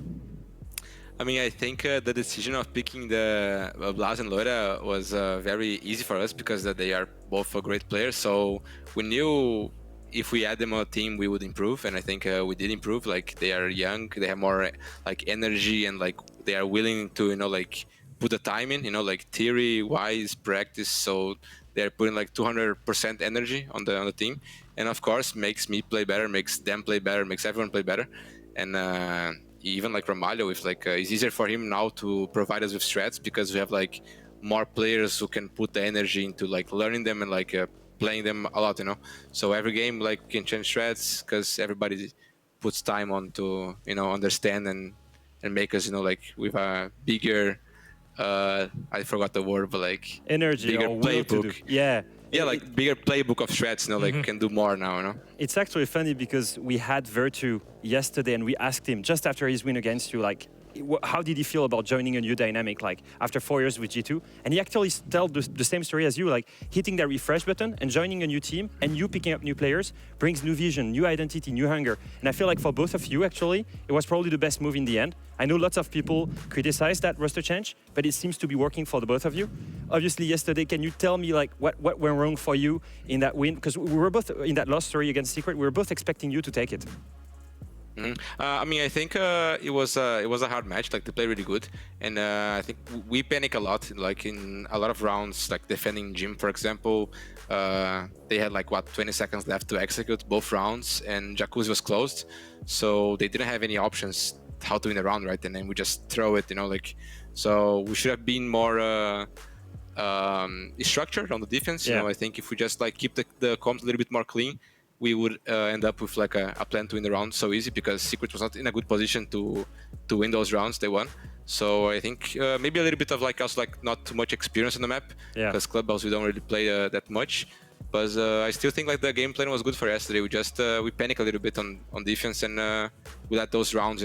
I mean, I think the decision of picking the Blaz and Loira was very easy for us because they are both great players. So we knew if we add them on a team, we would improve, and I think we did improve. Like, they are young, they have more like energy, and like they are willing to, like put the time in, like theory wise practice. So they're putting like 200% energy on the team, and of course makes me play better, makes them play better, makes everyone play better. And even like Ramalho, if like it's easier for him now to provide us with strats because we have like more players who can put the energy into like learning them and like playing them a lot, So every game like can change strats because everybody puts time on to understand and make us like with a bigger I forgot the word, but like energy bigger or will to do. playbook. Yeah, like bigger playbook of strats, like can do more now, It's actually funny because we had Virtu yesterday and we asked him just after his win against you, like, how did he feel about joining a new dynamic, like after 4 years with G2? And he actually told the same story as you, like hitting that refresh button and joining a new team and you picking up new players brings new vision, new identity, new hunger. And I feel like for both of you, actually, it was probably the best move in the end. I know lots of people criticize that roster change, but it seems to be working for the both of you. Obviously, yesterday, can you tell me like what went wrong for you in that win? Because we were both in that loss story against Secret, we were both expecting you to take it. I mean, I think it was a hard match. Like they play really good, and I think we panic a lot. Like in a lot of rounds, like defending Jim, for example, they had like 20 seconds left to execute both rounds, and Jacuzzi was closed, so they didn't have any options how to win the round, right? And then we just throw it, like. So we should have been more structured on the defense. Yeah. I think if we just like keep the comms a little bit more clean, we would end up with like a plan to win the round so easy, because Secret was not in a good position to win those rounds they won. So I think maybe a little bit of like us, like not too much experience on the map, because Clubhouse we don't really play that much. But I still think like the game plan was good for yesterday. We just we panic a little bit on defense, and we let those rounds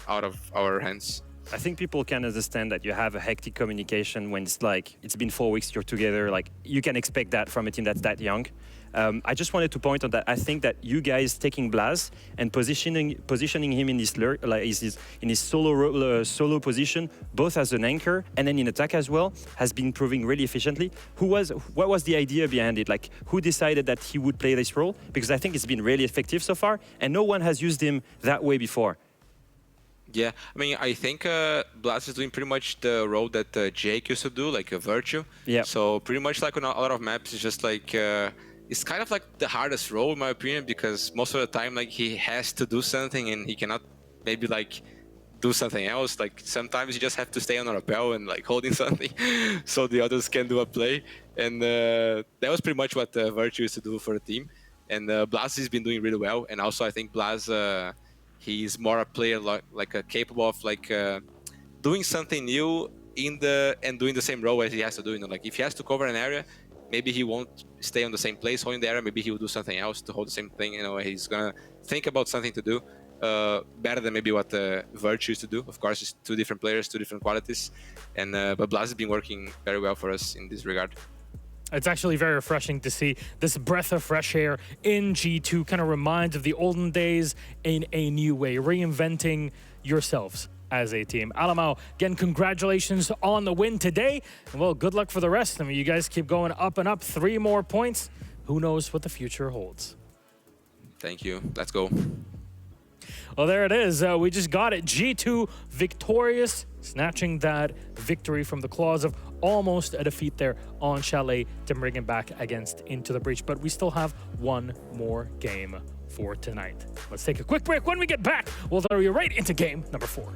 out of our hands. I think people can understand that you have a hectic communication when it's like it's been 4 weeks you're together. Like you can expect that from a team that's that young. I just wanted to point on that. I think that you guys taking Blaz and positioning him in this in his solo position, both as an anchor and then in attack as well, has been proving really efficiently. What was the idea behind it? Like who decided that he would play this role? Because I think it's been really effective so far, and no one has used him that way before. Yeah, I mean, I think Blast is doing pretty much the role that Jake used to do, like a Virtue. Yeah. So pretty much like on a lot of maps, it's just like it's kind of like the hardest role in my opinion, because most of the time like he has to do something and he cannot maybe like do something else. Like sometimes you just have to stay on a rappel and like holding something, so the others can do a play. And that was pretty much what Virtue used to do for the team. And Blast has been doing really well. And also I think Blast. He's more a player like capable of like doing something new and doing the same role as he has to do. Like if he has to cover an area, maybe he won't stay on the same place holding the area. Maybe he will do something else to hold the same thing. He's gonna think about something to do better than maybe what Virtue used to do. Of course, it's two different players, two different qualities, and but Blaz has been working very well for us in this regard. It's actually very refreshing to see this breath of fresh air in G2. Kind of reminds of the olden days in a new way, reinventing yourselves as a team. Alamau, again, congratulations on the win today. And well, good luck for the rest. I mean, you guys keep going up and up. 3 more points. Who knows what the future holds? Thank you. Let's go. Well, there it is. We just got it. G2 victorious, snatching that victory from the claws of almost a defeat there on Chalet to bring it back against Into the Breach. But we still have 1 more game for tonight. Let's take a quick break. When we get back, we'll throw you right into game number 4.